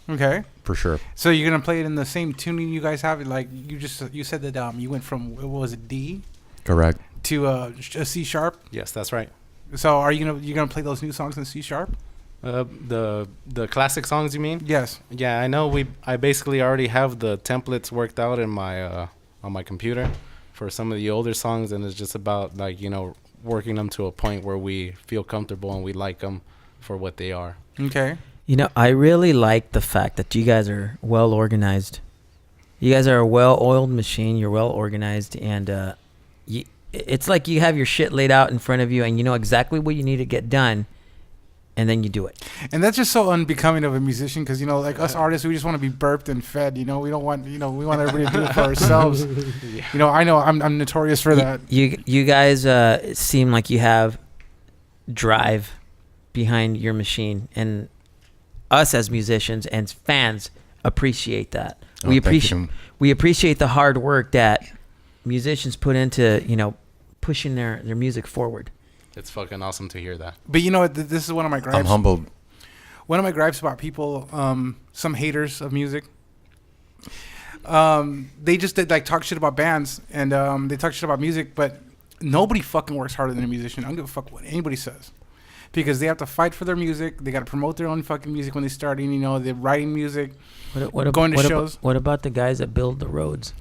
Okay. For sure. So you're gonna play it in the same tuning you guys have? Like you said that you went from, what was it, D Correct. to a C sharp. Yes, that's right. So are you gonna play those new songs in C sharp? The classic songs, you mean? Yes. Yeah, I know. I basically already have the templates worked out in my on my computer for some of the older songs, and it's just about, like, you know, working them to a point where we feel comfortable and we like them for what they are. Okay. You know, I really like the fact that you guys are well organized. You guys are a well-oiled machine. You're well organized, and it's like you have your shit laid out in front of you, and you know exactly what you need to get done, and then you do it. And that's just so unbecoming of a musician, because, you know, like us artists, we just want to be burped and fed. You know, we don't want, you know, we want everybody to do it for ourselves. You know, I know I'm notorious for that. You guys seem like you have drive behind your machine, and us as musicians and fans appreciate that. Oh, thank you. We appreciate the hard work that musicians put into, you know, pushing their music forward. It's fucking awesome to hear that. But you know, this is one of my gripes. I'm humbled. One of my gripes about people, some haters of music, they just like talk shit about bands, and they talk shit about music, but nobody fucking works harder than a musician. I don't give a fuck what anybody says, because they have to fight for their music. They got to promote their own fucking music when they're starting. You know, they're writing music, going to shows. What about the guys that build the roads?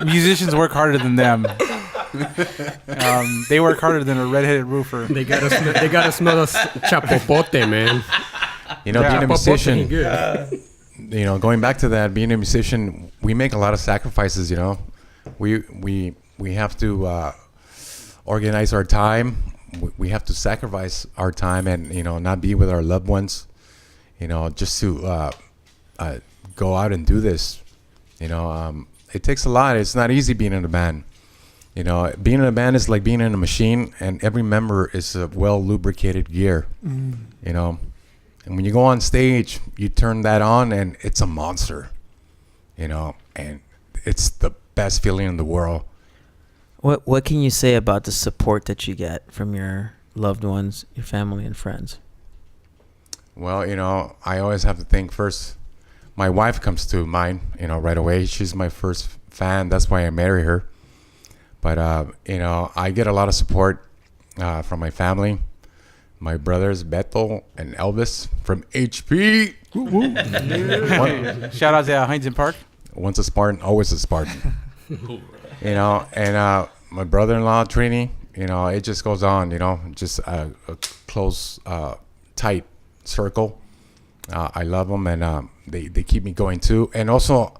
Musicians work harder than them. They work harder than a redheaded roofer. They gotta smell the chapopote, man. You know, Yeah. being a musician, Good. you know, going back to that, being a musician, we make a lot of sacrifices, you know. We have to organize our time. We have to sacrifice our time and, you know, not be with our loved ones, you know, just to go out and do this. You know, it takes a lot. It's not easy being in a band. You know, being in a band is like being in a machine, and every member is a well lubricated gear. You know, And when you go on stage, you turn that on, and it's a monster, and it's the best feeling in the world. What can you say about the support that you get from your loved ones, your family and friends? Well, I always have to think first. My wife comes to mind, right away. She's my first fan. That's why I marry her. But, I get a lot of support from my family. My brothers, Beto and Elvis from HP. Shout out to Heinz and Park. Once a Spartan, always a Spartan. And my brother-in-law, Trini, it just goes on, just a close, tight circle. I love them, and they keep me going too. And also,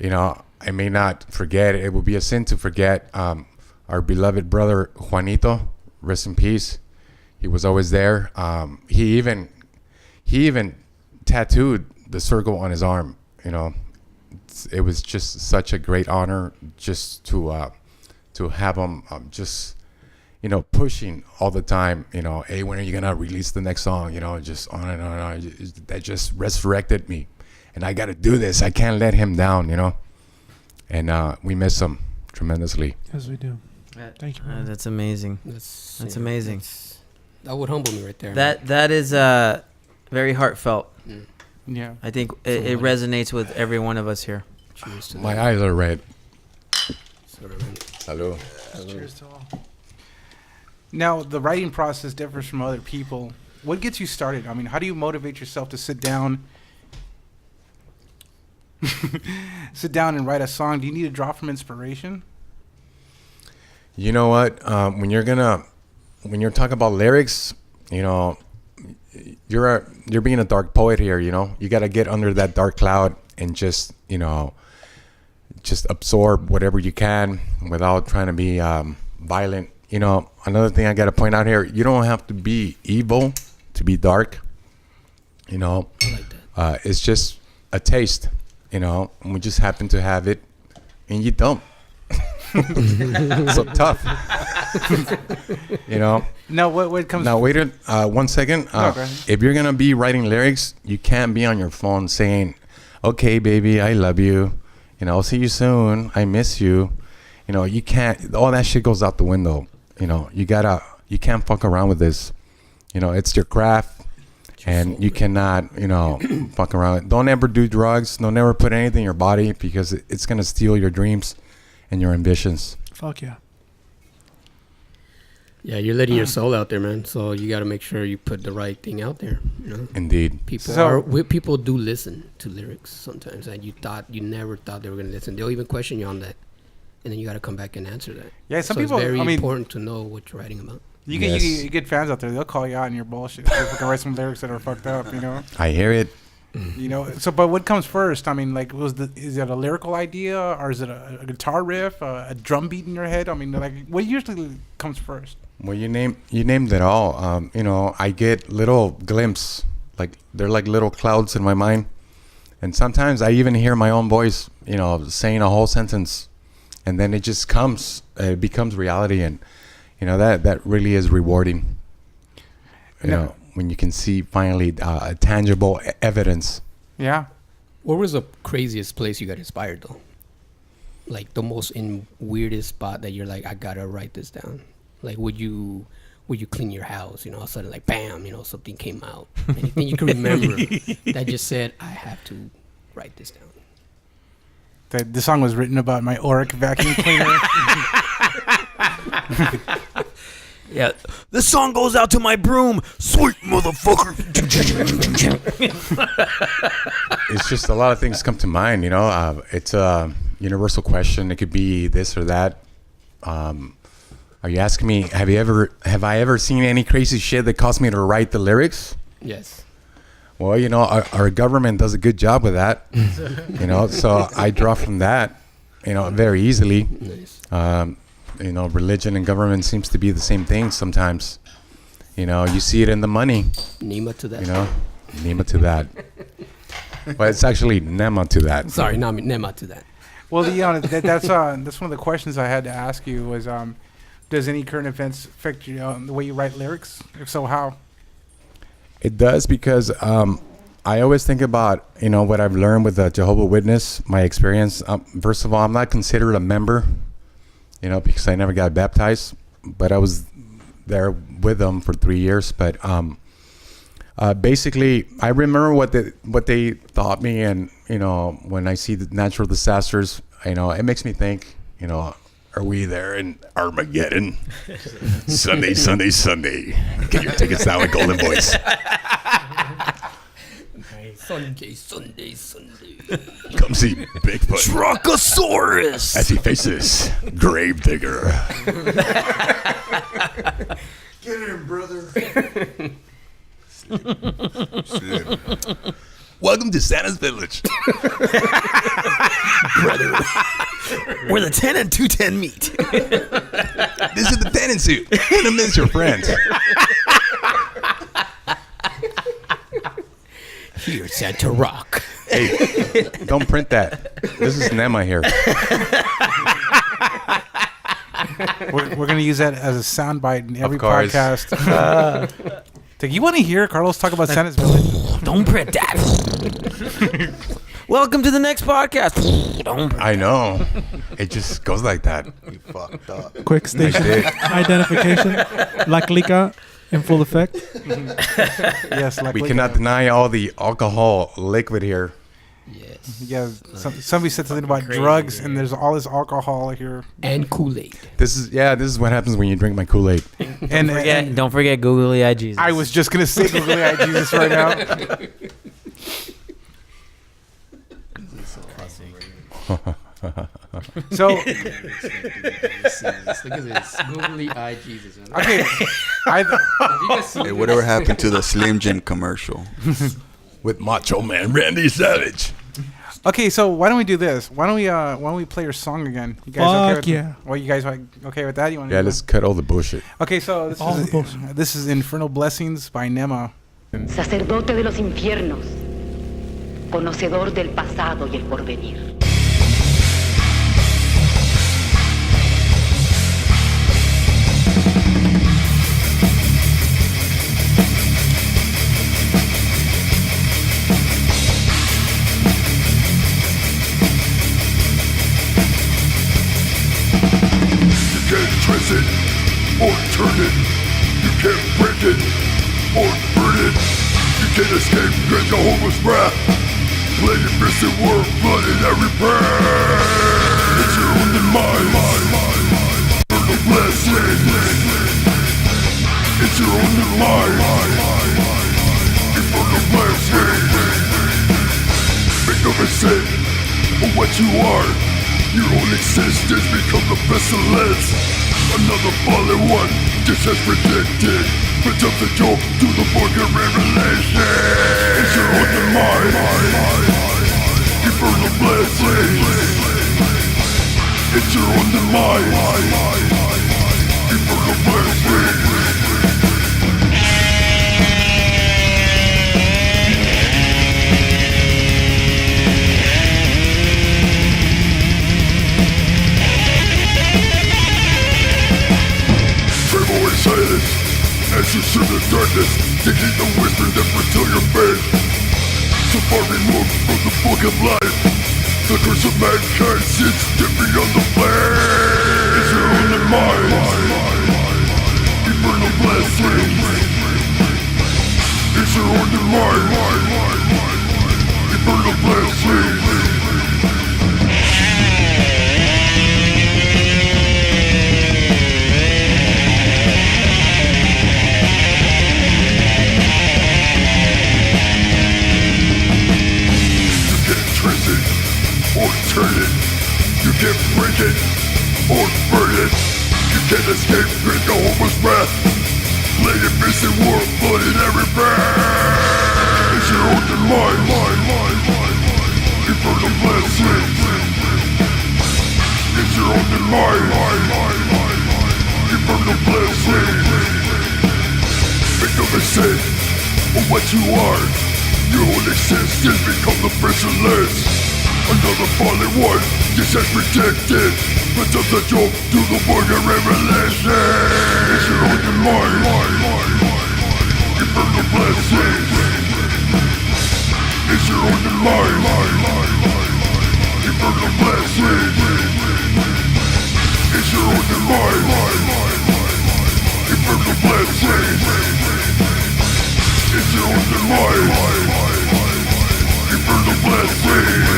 I may not forget, it would be a sin to forget our beloved brother, Juanito, rest in peace. He was always there. He even tattooed the circle on his arm, It was just such a great honor just to have him just pushing all the time, hey, when are you gonna release the next song, just on and on. That just resurrected me, and I gotta do this. I can't let him down, and we miss him tremendously. Yes, we do. Thank you. That's amazing. That's amazing. That would humble me right there. That is very heartfelt. Yeah. I think it resonates with every one of us here. Cheers to My that. eyes are red. Salud. Cheers to all. Now, the writing process differs from other people. What gets you started? I mean, how do you motivate yourself to sit down and write a song? Do you need to draw from inspiration? You know what? When you're talking about lyrics, you're being a dark poet here. You got to get under that dark cloud and just absorb whatever you can without trying to be violent. Another thing I got to point out here: you don't have to be evil to be dark. I like that. It's just a taste. And we just happen to have it, and you don't. So tough. No, what comes? Now wait 1 second. No, go ahead. If you're gonna be writing lyrics, you can't be on your phone saying, "Okay, baby, I love you. I'll see you soon. I miss you." You can't. All that shit goes out the window. You can't fuck around with this. It's your craft, and you cannot, fuck around. Don't ever do drugs. Don't ever put anything in your body because it's gonna steal your dreams and your ambitions. Fuck yeah. Yeah, you're letting your soul out there, man. So you got to make sure you put the right thing out there. Indeed. People do listen to lyrics sometimes, and you never thought they were gonna listen. They'll even question you on that, and then you got to come back and answer that. Yeah, some so people. It's very important to know what you're writing about. You get fans out there. They'll call you out on your bullshit. If you can write some lyrics that are fucked up, I hear it. So, but what comes first? I mean, like, is it a lyrical idea, or is it a guitar riff, a drum beat in your head? I mean, like, what usually comes first? Well, you named it all. I get little glimpses, like they're like little clouds in my mind, and sometimes I even hear my own voice, saying a whole sentence, and then it just comes. It becomes reality, and that really is rewarding. When you can see finally tangible evidence. Yeah. Where was the craziest place you got inspired though? Like the most weirdest spot that you're like, I gotta write this down. Like, would you clean your house? All of a sudden, like, bam, something came out. Anything you can remember that just said, I have to write this down. The song was written about my Oric vacuum cleaner. Yeah, this song goes out to my broom, sweet motherfucker. It's just a lot of things come to mind. It's a universal question. It could be this or that. Are you asking me? Have I ever seen any crazy shit that caused me to write the lyrics? Yes. Well, our government does a good job with that. So I draw from that. Very easily. Nice. Religion and government seems to be the same thing sometimes. You see it in the money. Nema to that. Nima to that. But it's actually Nema to that. Sorry, not Nema to that. Well, that's one of the questions I had to ask you was, does any current events affect you the way you write lyrics? If so, how? It does because I always think about, what I've learned with the Jehovah's Witness, my experience. First of all, I'm not considered a member, because I never got baptized, but I was there with them for 3 years. But basically, I remember what they taught me, and when I see the natural disasters, it makes me think, are we there in Armageddon? Sunday. Get your tickets now at Golden Voice. Sunday. Come see Bigfoot. Truckosaurus. As he faces Gravedigger. Get him, brother. Welcome to Santa's Village. Brother. Where the 10 and 210 meet. This is the 10 and suit. And them is your friends. Here's Santa Rock. Hey, don't print that. This is Nema here. We're going to use that as a soundbite in every course. podcast. You want to hear Carlos talk about Santa's Village? Don't print that. Welcome to the next podcast. Don't print. I know. It just goes like that. You fucked up. Quick station did. identification. La Clika in full effect. Yes. We cannot deny all the alcohol liquid here. Yes. Yeah. Somebody said something about drugs, and there's all this alcohol here. And Kool-Aid. This is what happens when you drink my Kool-Aid. And Don't forget googly eye Jesus. I was just going to say googly eye Jesus right now. So Look at this. Googly eye Jesus. okay, Hey, whatever happened to the Slim Jim commercial? With Macho Man Randy Savage. okay. So why don't we do this? Why don't we play your song again? You guys okay Fuck with yeah. Well, you guys okay with that? You want Yeah, let's cut all the bullshit. Okay, so All the bullshit. this is Infernal Blessings by Nema. Sacerdote de los infiernos, conocedor del pasado y el porvenir. Trace it or turn it. You can't break it or burn it. You can't escape the Jehovah's wrath. Play your missing word, blood in every breath. It's your own demise. Infernal blessing. It's your own demise. Infernal blessing. Make no mistake of what you are. Your own existence become the pestilence. Another fallen one, just as predicted. But up the joke to the book of Revelation. It's your own demise. Infernal blessings. It's your own demise. Infernal blessings. Silence as you serve the darkness, taking the whispers that foretell your fate. So far removed from the book of life, the curse of mankind sits deep beyond the flame. It's your own demise. Infernal blessings. It's your own demise. Infernal blessings. Or turn it. You can't break it or burn it. You can't escape the Jehovah's wrath. Play your missing war, blood in every breath. It's your own demise. Infernal blessings. It's your own demise. Infernal blessings. Make no mistake of what you are. Your own existence become the pestilence. Another fallen one, just as predicted. But up the joke to the book of Revelation. It's your own demise. Infernal blessings. demise. Infernal Blessings. It's your own demise. Infernal Blessings. It's your own demise. Infernal Blessings.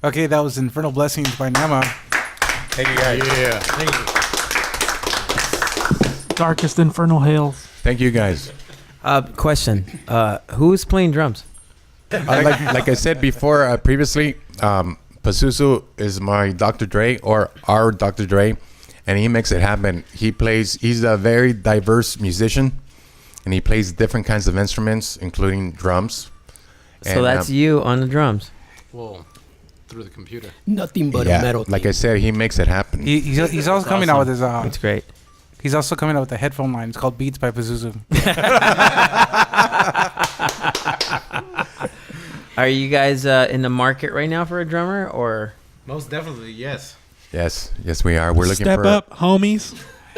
Okay, that was Infernal Blessings by Nema. Thank you guys. Yeah. Darkest infernal hails. Thank you guys. Question. Who's playing drums? Like I said before, previously, Pazuzu is my Dr. Dre or our Dr. Dre, and he makes it happen. He's a very diverse musician, and he plays different kinds of instruments, including drums. So that's you on the drums. Whoa. Through the computer. Nothing but a metal like thing. I said, he makes it happen. He's also coming out with his. That's great. He's also coming out with a headphone line. It's called Beats by Pazuzu. Are you guys in the market right now for a drummer, or? Most definitely, yes. Yes, we are. We're looking Step for up, homies.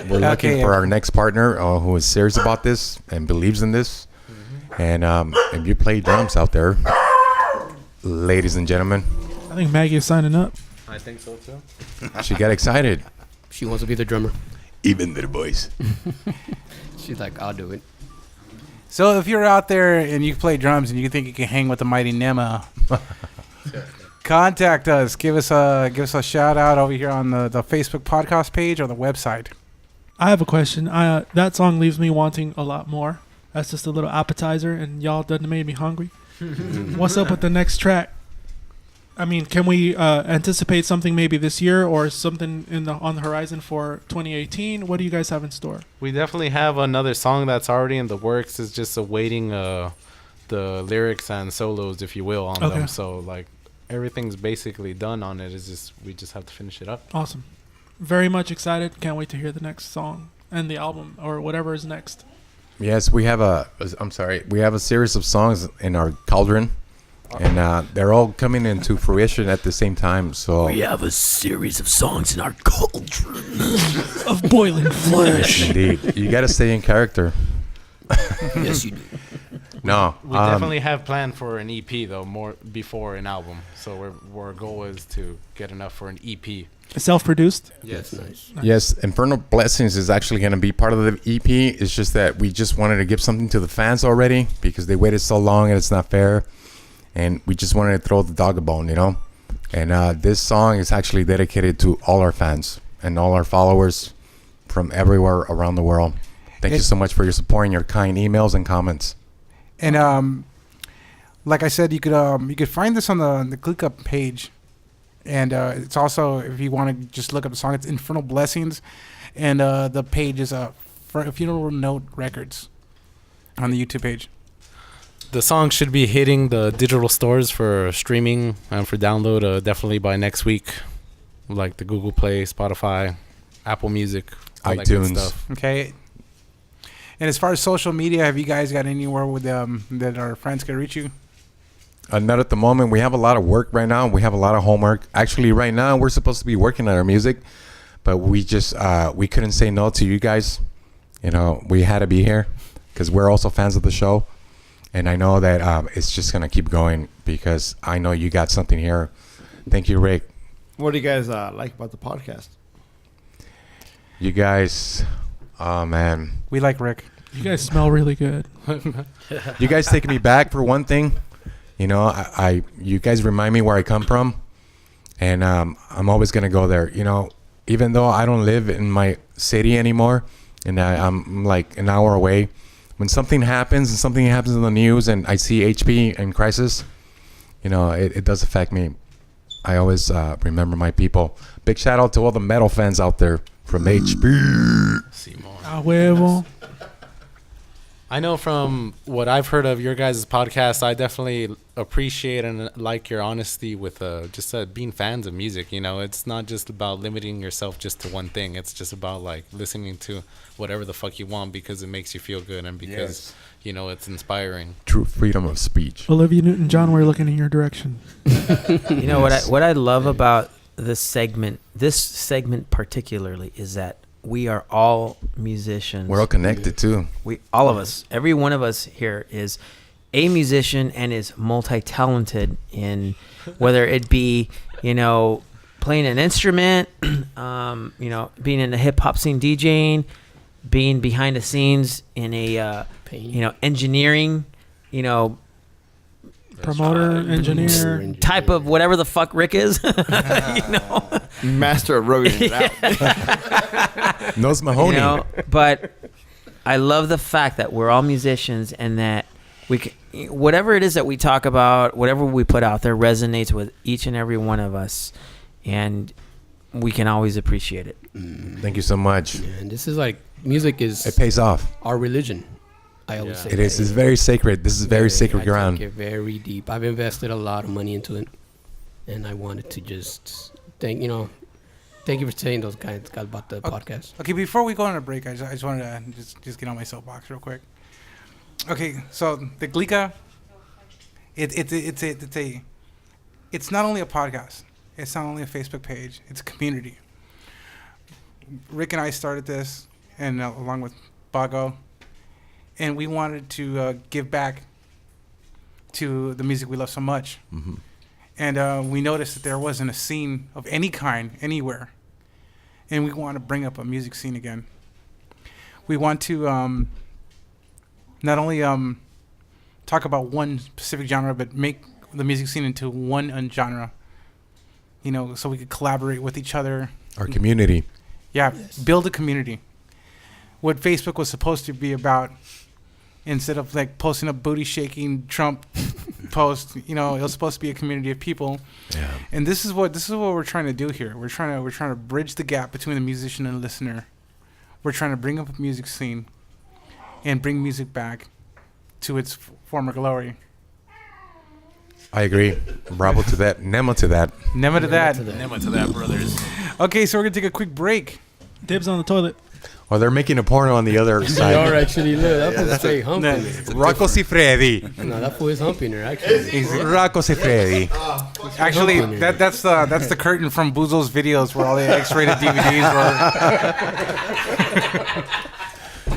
We're looking for our next partner who is serious about this and believes in this. And if you play drums out there, ladies and gentlemen, I think Maggie is signing up. I think so too. she got excited. She wants to be the drummer. Even their voice. She's like, I'll do it. So if you're out there and you play drums and you think you can hang with the mighty Nema, contact us. Give us a shout out over here on the Facebook podcast page or the website. I have a question. That song leaves me wanting a lot more. That's just a little appetizer, and y'all done made me hungry. What's up with the next track? I mean, can we anticipate something maybe this year or something on the horizon for 2018? What do you guys have in store? We definitely have another song that's already in the works. It's just awaiting the lyrics and solos, if you will, on them. So like everything's basically done on it. It's just we just have to finish it up. Awesome. Very much excited. Can't wait to hear the next song and the album or whatever is next. Yes, we have a series of songs in our cauldron. And they're all coming into fruition at the same time. So we have a series of songs in our cauldron of boiling flesh. Indeed, you got to stay in character. Yes, you do. No, we definitely have planned for an EP though, more before an album. So our goal is to get enough for an EP. Self-produced. Yes, nice. Yes, Infernal Blessings is actually going to be part of the EP. It's just that we just wanted to give something to the fans already because they waited so long and it's not fair. And we just wanted to throw the dog a bone, you know? And this song is actually dedicated to all our fans and all our followers from everywhere around the world. Thank you so much for your support and your kind emails and comments. And like I said, you could find this on the Clika page. And it's also, if you want to just look up the song, it's Infernal Blessings. And the page is Funeral Note Records on the YouTube page. The song should be hitting the digital stores for streaming and for download definitely by next week, like the Google Play, Spotify, Apple Music, all that good iTunes. stuff. Okay. And as far as social media, have you guys got anywhere with that our friends can reach you? Not at the moment. We have a lot of work right now. We have a lot of homework. Actually, right now, we're supposed to be working on our music, but we just we couldn't say no to you guys. You know, we had to be here because we're also fans of the show. And I know that it's just going to keep going because I know you got something here. Thank you, Rick. What do you guys like about the podcast? You guys, oh, man. We like Rick. You guys smell really good. You guys take me back for one thing. You know, you guys remind me where I come from. And I'm always going to go there. You know, even though I don't live in my city anymore and I'm like an hour away, when something happens and something happens in the news and I see HP and Crisis, you know, it does affect me. I always remember my people. Big shout out to all the metal fans out there from HP. A huevo. I know from what I've heard of your guys' podcast, I definitely appreciate and like your honesty with just being fans of music. You know, it's not just about limiting yourself just to one thing. It's just about like listening to whatever the fuck you want because it makes you feel good and because, you know, it's inspiring. True freedom of speech. Olivia Newton-John, we're looking in your direction. You know what I love about this segment particularly is that we are all musicians. We're all connected too. All of us, every one of us here is a musician and is multi-talented in whether it be, playing an instrument, being in the hip hop scene, DJing, being behind the scenes in a, engineering, Promoter, engineer, type of whatever the fuck Rick is, Master of rubbing it out. Knows Mahoney. But I love the fact that we're all musicians and that we can, whatever it is that we talk about, whatever we put out there resonates with each and every one of us, and we can always appreciate it. Thank you so much. Yeah, and this is like music is. It pays off. Our religion. I always say it is. It's very sacred. This is very sacred ground. I take it very deep. I've invested a lot of money into it, and I wanted to just thank you for saying those guys about the podcast. Okay, before we go on a break, I just wanted to just get on my soapbox real quick. Okay, so the Clika, it's not only a podcast. It's not only a Facebook page. It's a community. Rick and I started this, and along with Bago. And we wanted to give back to the music we love so much. Mm-hmm. And we noticed that there wasn't a scene of any kind anywhere. And we want to bring up a music scene again. We want to not only talk about one specific genre, but make the music scene into one genre. So we could collaborate with each other. Our community. Yeah, yes. Build a community. What Facebook was supposed to be about, instead of like posting a booty shaking Trump post, it was supposed to be a community of people. Yeah. And this is what we're trying to do here. We're trying to bridge the gap between the musician and the listener. We're trying to bring up a music scene and bring music back to its former glory. I agree. Bravo to that. Nema to that. Nema to that. Nema to that, brothers. Okay, so we're gonna take a quick break. Dibs on the toilet. Well, they're making a porno on the other side. They are actually. Look, that fool's straight humping her. Rocco Siffredi. No, that fool is humping her, actually. Rocco Siffredi. Actually, that's the curtain from Buzo's videos where all the X-rated DVDs were.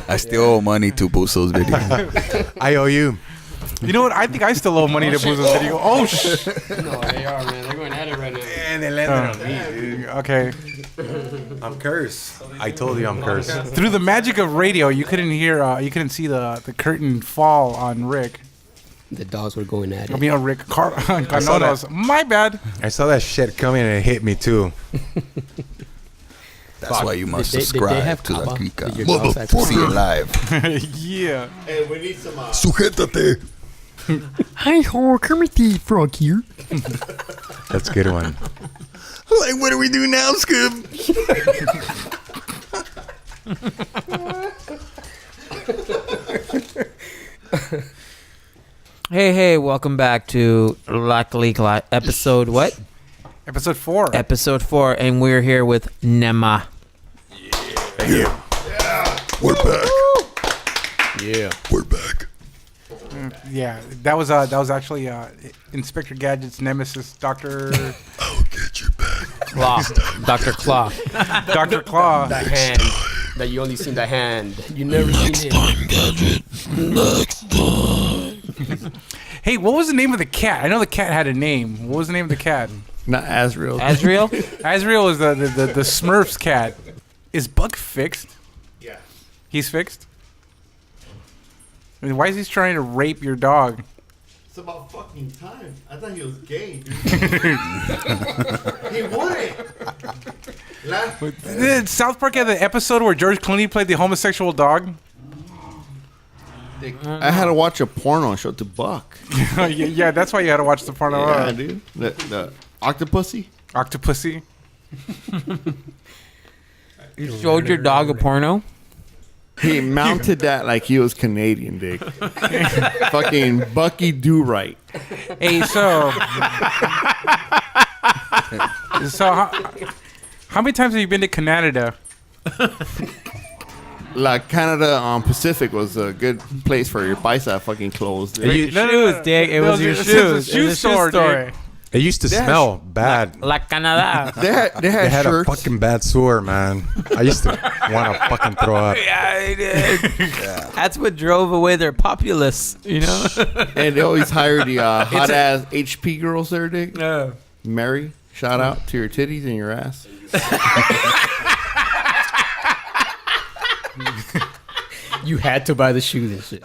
I still owe money to Buzo's videos. I owe you. You know what? I think I still owe money to Buzo's video. Oh, shit. No, they are, man. They're going at it right now. And they landed on me, dude. Okay. I'm cursed. I told you I'm cursed. Through the magic of radio, you couldn't see the curtain fall on Rick. The dogs were going at it. I mean, on Rick. KANONOS. My bad. I saw that shit coming and it hit me too. That's why you must subscribe to the Clika. Motherfucker. See it live. Yeah. Hey, we need some. Sujétate. Hi ho, Kermit the Frog here. That's a good one. Like, what do we do now, Skip? Hey, welcome back to Lyrical episode what? Episode 4. Episode 4, and we're here with Nema. Yeah. We're back. Yeah. We're back. Yeah, that was actually Inspector Gadget's nemesis, Dr. I'll get you back. Claw. Dr. Claw. Dr. Claw. The hand. That you only seen the hand. You never seen it. Next time, Gadget. Next time. Hey, what was the name of the cat? I know the cat had a name. What was the name of the cat? Not Azrael. Azrael? Azrael was the Smurfs cat. Is Buck fixed? Yeah. He's fixed? I mean, why is he trying to rape your dog? It's about fucking time. I thought he was gay, dude. He wouldn't. Did South Park had the episode where George Clooney played the homosexual dog? I had to watch a porno show to Buck. Yeah, that's why you had to watch the porno. Yeah, dude. The Octopussy? Octopussy. You showed your dog a porno? He mounted that like he was Canadian, Dick. Fucking Bucky Do Right. Hey, so how many times have you been to Canada? Like Canada Pacific was a good place for your bicep fucking clothes. Dude. Shoes, Dick. It was your shoes. Shoe store. It used to They had smell bad. La Canada. They had They had a shirts. fucking bad sewer, man. I used to want to fucking throw up. Yeah, it is. That's what drove away their populace, you know? And they always hired the hot ass HP girls there, Dick. Yeah. Mary, shout out to your titties and your ass. You had to buy the shoes and shit.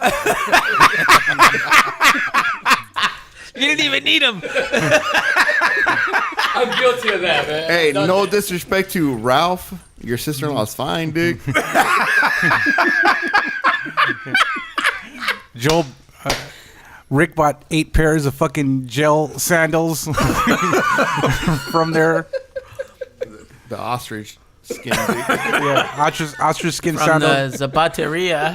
You didn't even need them. I'm guilty of that, man. Hey, no disrespect to Ralph. Your sister-in-law's fine, Dick. Joel, Rick bought 8 pairs of fucking gel sandals from there. The ostrich skin, Dick. Yeah, ostrich skin From sandals. the Zapateria.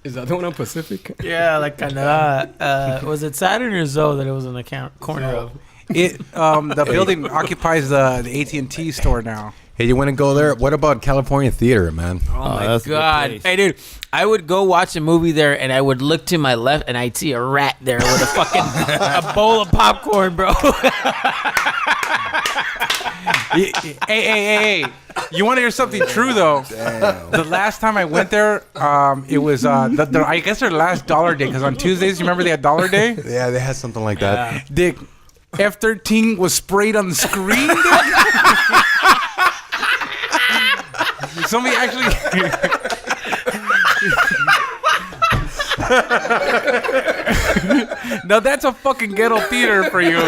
Is that the one on Pacific? Yeah, like Canada. Was it Saturn or Zoe that it was in the corner of? The building occupies the AT&T store now. Hey, you want to go there? What about California Theater, man? Oh my that's a good God. place. Hey, dude, I would go watch a movie there and I would look to my left and I'd see a rat there with a fucking a bowl of popcorn, bro. Hey. You want to hear something true, though? Damn. The last time I went there, it was, I guess their last dollar day, because on Tuesdays, you remember they had dollar day? Yeah, they had something like that. Dick, F-13 was sprayed on the screen, Dick. Somebody actually... Now that's a fucking ghetto theater for you.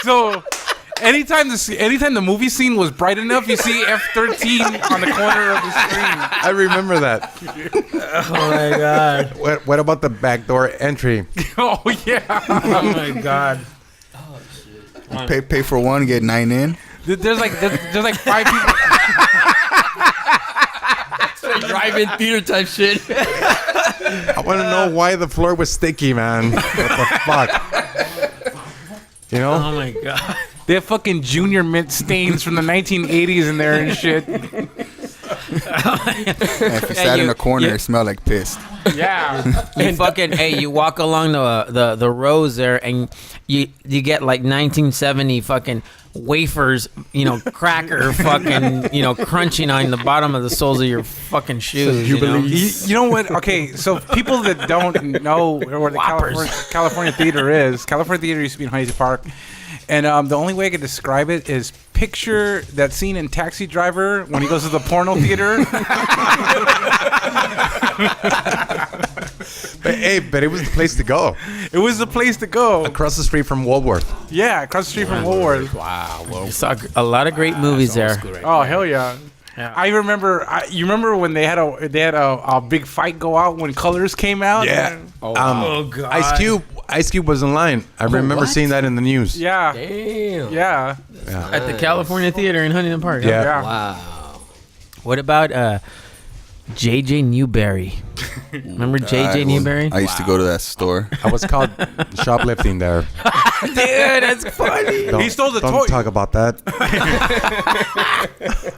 So... Anytime the movie scene was bright enough, you see F-13 on the corner of the screen. I remember that. Oh my God. What about the backdoor entry? Oh yeah. Oh my God. Pay for one, get 9 in. There's like 5 people. Drive-in theater type shit. I want to know why the floor was sticky, man. What the fuck? You know? Oh my God. They have fucking junior mint stains from the 1980s in there and shit. And if you sat in a corner, it smelled like piss. Yeah. You fucking you walk along the rows there and you get like 1970 fucking wafers, cracker fucking, crunching on the bottom of the soles of your fucking shoes. You know what? Okay, so people that don't know where the California Theater is, California Theater used to be in Huntington Park. And the only way I could describe it is picture that scene in Taxi Driver when he goes to the porno theater. But it was the place to go. It was the place to go. Across the street from Woolworth. Yeah, across the street from Woolworth. Wow. Well, You saw a lot of great movies there. Oh hell yeah! Yeah. I remember. You remember when they had a big fight go out when Colors came out? Yeah. Oh, God. Ice Cube was in line. I remember seeing that in the news. Yeah. damn. Yeah. At the California Theater in Huntington Park. Yeah. Yeah. Wow. What about JJ Newberry? Remember JJ Newberry? I used to go to that store. I was caught shoplifting there. Dude, that's funny. He stole the Don't toy. talk about that.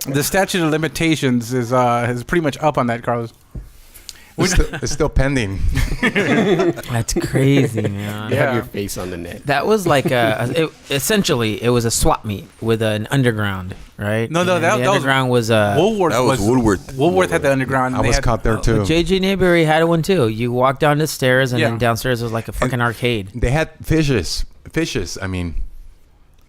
The statute of limitations is pretty much up on that, Carlos. It's still pending. That's crazy, man. They have Yeah. your face on the net. That was like essentially it was a swap meet with an underground, right? No, And that the was underground was Woolworth That was Woolworth. Woolworth had the underground. I and they was had- caught there too. JJ Newberry had one too. You walk down the stairs and Yeah. then downstairs was like a fucking arcade. They had fishes. I mean,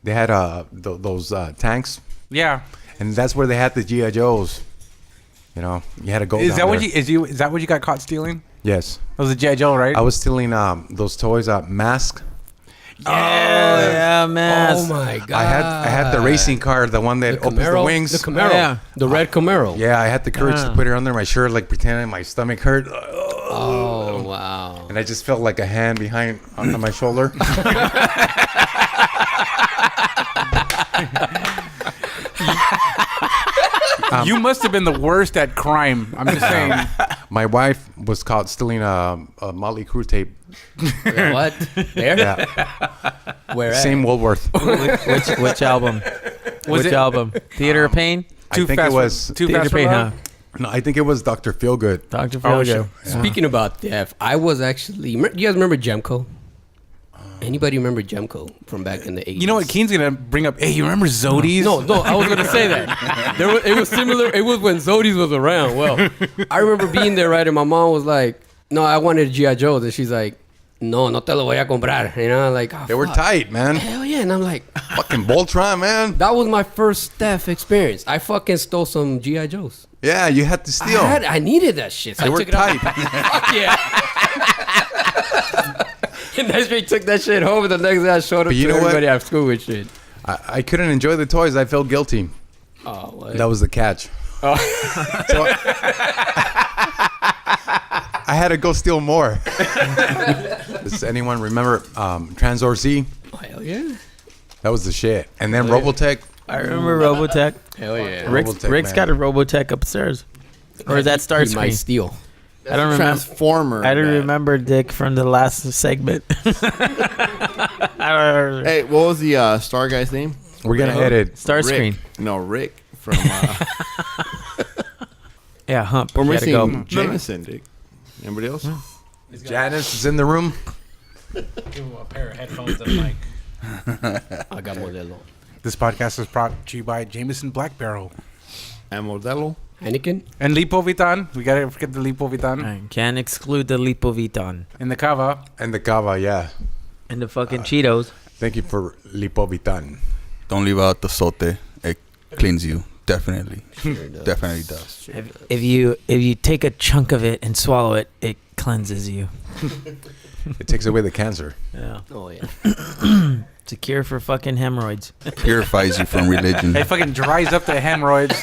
they had those tanks, Yeah. and that's where they had the GI Joes. You had to go. Is down that what there. is that what you got caught stealing? Yes, That was a G.I. Joe, right? I was stealing those toys. Mask. Oh yeah, man. Oh my god. I had the racing car, the one that opens the wings. The Camaro. Yeah. The red Camaro. Yeah, I had the courage to put it under my shirt, like pretending my stomach hurt, Oh wow. and I just felt like a hand behind on my shoulder. You must have been the worst at crime. I'm just saying. My wife was caught stealing a Motley Crue tape. What? There? Yeah, Where at? same Woolworth. Which album? Was Which it- album? Theater of Pain? I think it was. Too Theater fast of for Pain, love? huh? No, I think it was Dr. Feelgood. Dr. Oh, Feelgood. shit. Speaking about deaf, I was actually. You guys remember Jemco? Anybody remember Jemco from back in the 80s? You know what? Keen's gonna bring up. Hey, you remember Zodies? No, I was gonna say that. It was similar. It was when Zodies was around. Well, I remember being there, right? And my mom was like, "No, I wanted a G.I. Joe." And she's like, "No te lo voy a comprar." You know, like They were tight, man. Hell yeah! And I'm like, Fucking Voltron, man. that was my first theft experience. I fucking stole some G.I. Joes. Yeah, you had to steal. I needed that shit. So They I were took it out. tight. Fuck yeah. And then she took that shit home, and the next day I showed up But you to know what? everybody at school with shit. I couldn't enjoy the toys. I felt guilty. Oh, what? That was the catch. Oh. So I had to go steal more. Does anyone remember Transor Z? Oh, hell yeah. That was the shit. And then Robotech. I remember Robotech. Hell yeah. Robotech, Rick's man. got a Robotech upstairs. Or is that He might Starscream? steal. I don't remember. Transformer. I don't that. remember Dick from the last segment. Hey, what was the Star guy's name? We're going to edit. Starscream. Rick. No, Rick from. Yeah, Hump. We're You gotta go. missing Jameson, Dick. Anybody else? Janice is in the room. Give him a pair of headphones and a mic. I got Modelo. This podcast is brought to you by Jameson Black Barrel And Modelo. Heineken? and Lipovitan. We gotta forget the Lipovitan Can't exclude the Lipovitan. and the Cava. And the Cava, yeah. And the fucking Cheetos. Thank you for Lipovitan. Don't leave out the sote. It cleans you. Definitely. Definitely does. If you take a chunk of it and swallow it, it cleanses you. It takes away the cancer. Yeah. Oh, yeah. It's a cure for fucking hemorrhoids. Purifies you from religion. It fucking dries up the hemorrhoids.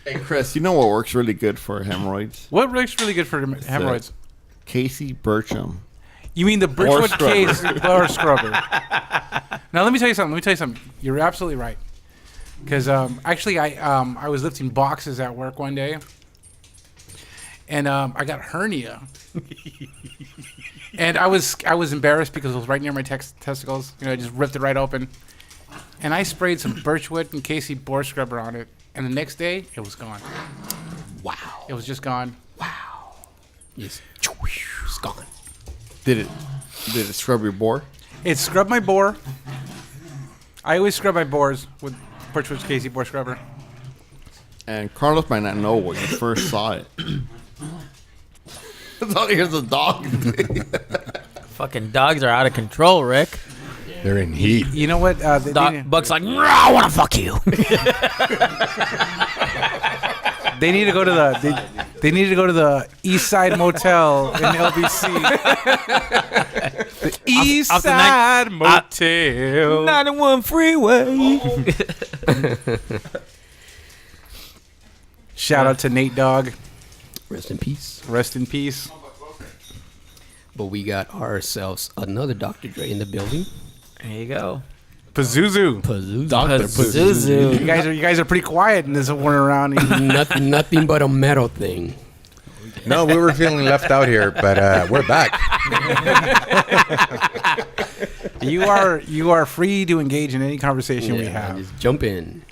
Hey, Chris, you know what works really good for hemorrhoids? What works really good for hemorrhoids? Casey Burcham. You mean the Birchwood scrubber. Case or scrubber? Now let me tell you something. You're absolutely right. Because actually, I was lifting boxes at work one day, and I got hernia, and I was embarrassed because it was right near my testicles. You know, I just ripped it right open, and I sprayed some Birchwood and Casey Boar Scrubber on it, and the next day it was gone. Wow. It was just gone. Yes. It's gone. Did it scrub your bore? It scrubbed my bore. I always scrub my bores with Birchwood's Casey Boar Scrubber. And Carlos might not know when you first saw it. I thought here's a dog. Fucking dogs are out of control, Rick. They're in heat. You know what? Buck's like, I want to fuck you. They need to go to they need to go to the East Side Motel in LBC. The East off the Side Motel. 91 freeway. Shout out to Nate Dogg. Rest in peace. Rest in peace. But we got ourselves another Dr. Dre in the building. There you go. Pazuzu. Pazuzu. You guys are pretty quiet in this one around. nothing but a metal thing. No, we were feeling left out here, but we're back. You are free to engage in any conversation we have. Just jump in.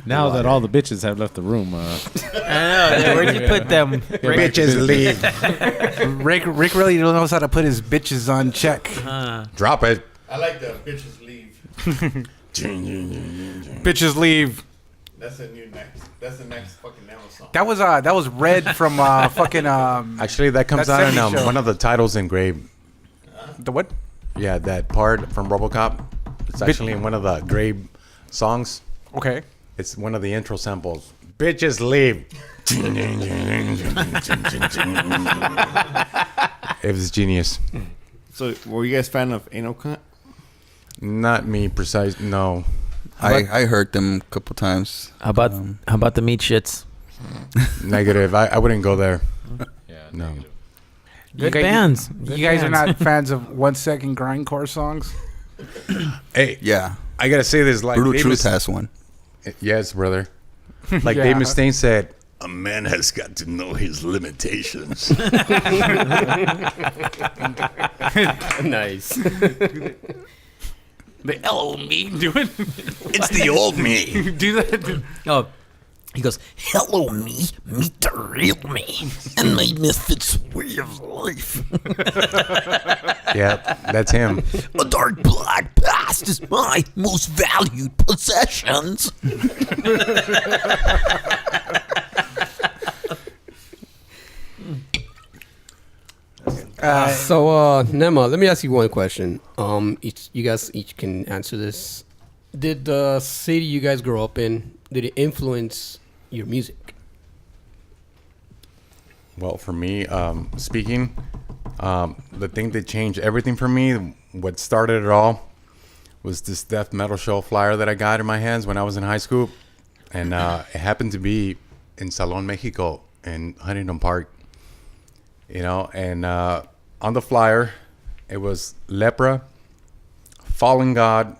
Now that all the bitches have left the room, I know. Where'd you put them? Bitches leave. Rick really knows how to put his bitches on check. Drop it. I like the bitches leave. Bitches leave. That's the next fucking Nema song. That was Red from fucking Actually, that comes That out in 70s show. one of the titles engraved. the what? Yeah, that part from RoboCop. It's actually in one of the Grave songs. Okay. It's one of the intro samples. Bitches leave. It was genius. So, were you guys fan of Anal Cunt? Not me, precise. No. I heard them a couple times. How about the meat shits? Negative. I wouldn't go there. No. Good bands. You guys are not fans of 1 second grindcore songs? Hey, Yeah. I gotta say this. Like Brutal Dave Truth Mus- has one. Yes, brother. Like Yeah. Dave Mustaine said, A man has got to know his limitations. Nice. The old me doing It's the old me. do that. Oh, He goes, hello, me. Meet the real me. And my misfits way of life. Yeah, that's him. A dark black past is my most valued possessions. Nema, let me ask you one question. You guys each can answer this. Did the city you guys grew up in, did it influence your music? Well, for me, speaking, the thing that changed everything for me, what started it all, was this death metal show flyer that I got in my hands when I was in high school. And it happened to be in Salon, Mexico, in Huntington Park. You know, and on the flyer, it was lepra, fallen god,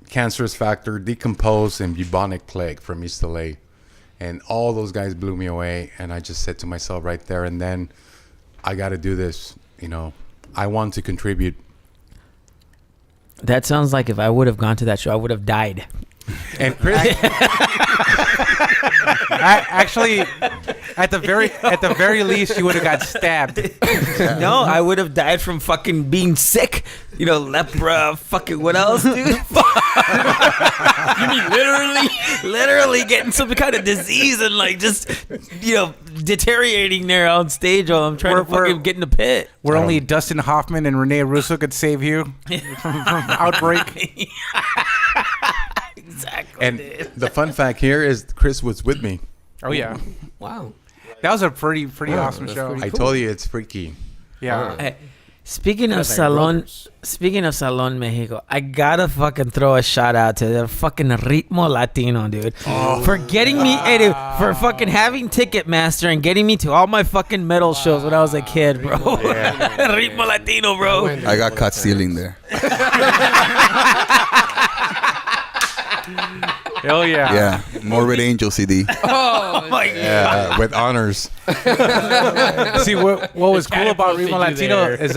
cancerous factor, decompose, and bubonic plague from East LA. And all those guys blew me away. And I just said to myself right there and then, I got to do this. You know, I want to contribute. That sounds like if I would have gone to that show, I would have died. And Chris, Actually, at the very least, you would have got stabbed. No, I would have died from fucking being sick. You know, lepra, fucking what else, dude? You mean literally getting some kind of disease and like just, you know, deteriorating there on stage while I'm trying to fucking get in the pit. Where only Dustin Hoffman and Rene Russo could save you from outbreak. Exactly. and the fun fact here is Chris was with me. Oh yeah, Wow. that was a pretty awesome that's show. pretty I cool. told you it's freaky. Yeah. Hey, speaking of Guys like Salon, brothers. speaking of Salon Mexico, I gotta fucking throw a shout out to the fucking Ritmo Latino, dude, for getting me, dude, for fucking having Ticketmaster and getting me to all my fucking metal shows when I was a kid, bro. Ritmo Latino, bro. I got caught stealing there. Hell yeah. Yeah, Morbid Angel CD. Oh my god. With honors. See what was cool about catapulted Remo you Latino there. is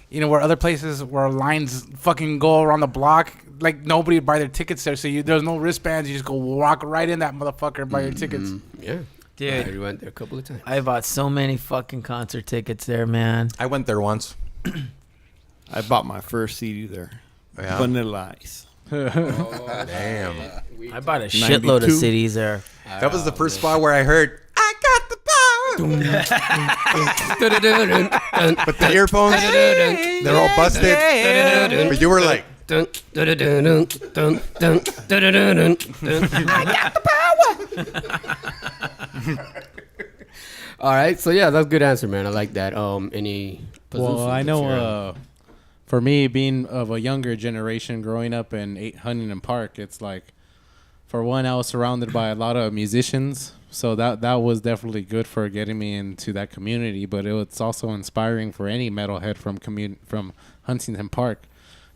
you know, where other places where lines fucking go around the block, like nobody would buy their tickets there, so there's no wristbands. You just go walk right in that motherfucker and buy your tickets. Yeah. Dude. I went there a couple of times. I bought so many fucking concert tickets there, man. I went there once. I bought my first CD there. Yeah. Vanilla Ice. Damn. I bought a shitload of 92. CDs there. That was the first spot where I heard, I got the power. But the earphones, they're all busted. But you were like, All right, so yeah, that's a good answer, man. I like that. Any Well, Pazuzu I that's your- know for me, being of a younger generation, growing up in Huntington Park, it's like, for one, I was surrounded by a lot of musicians, so that was definitely good for getting me into that community. But it's also inspiring for any metalhead from Huntington Park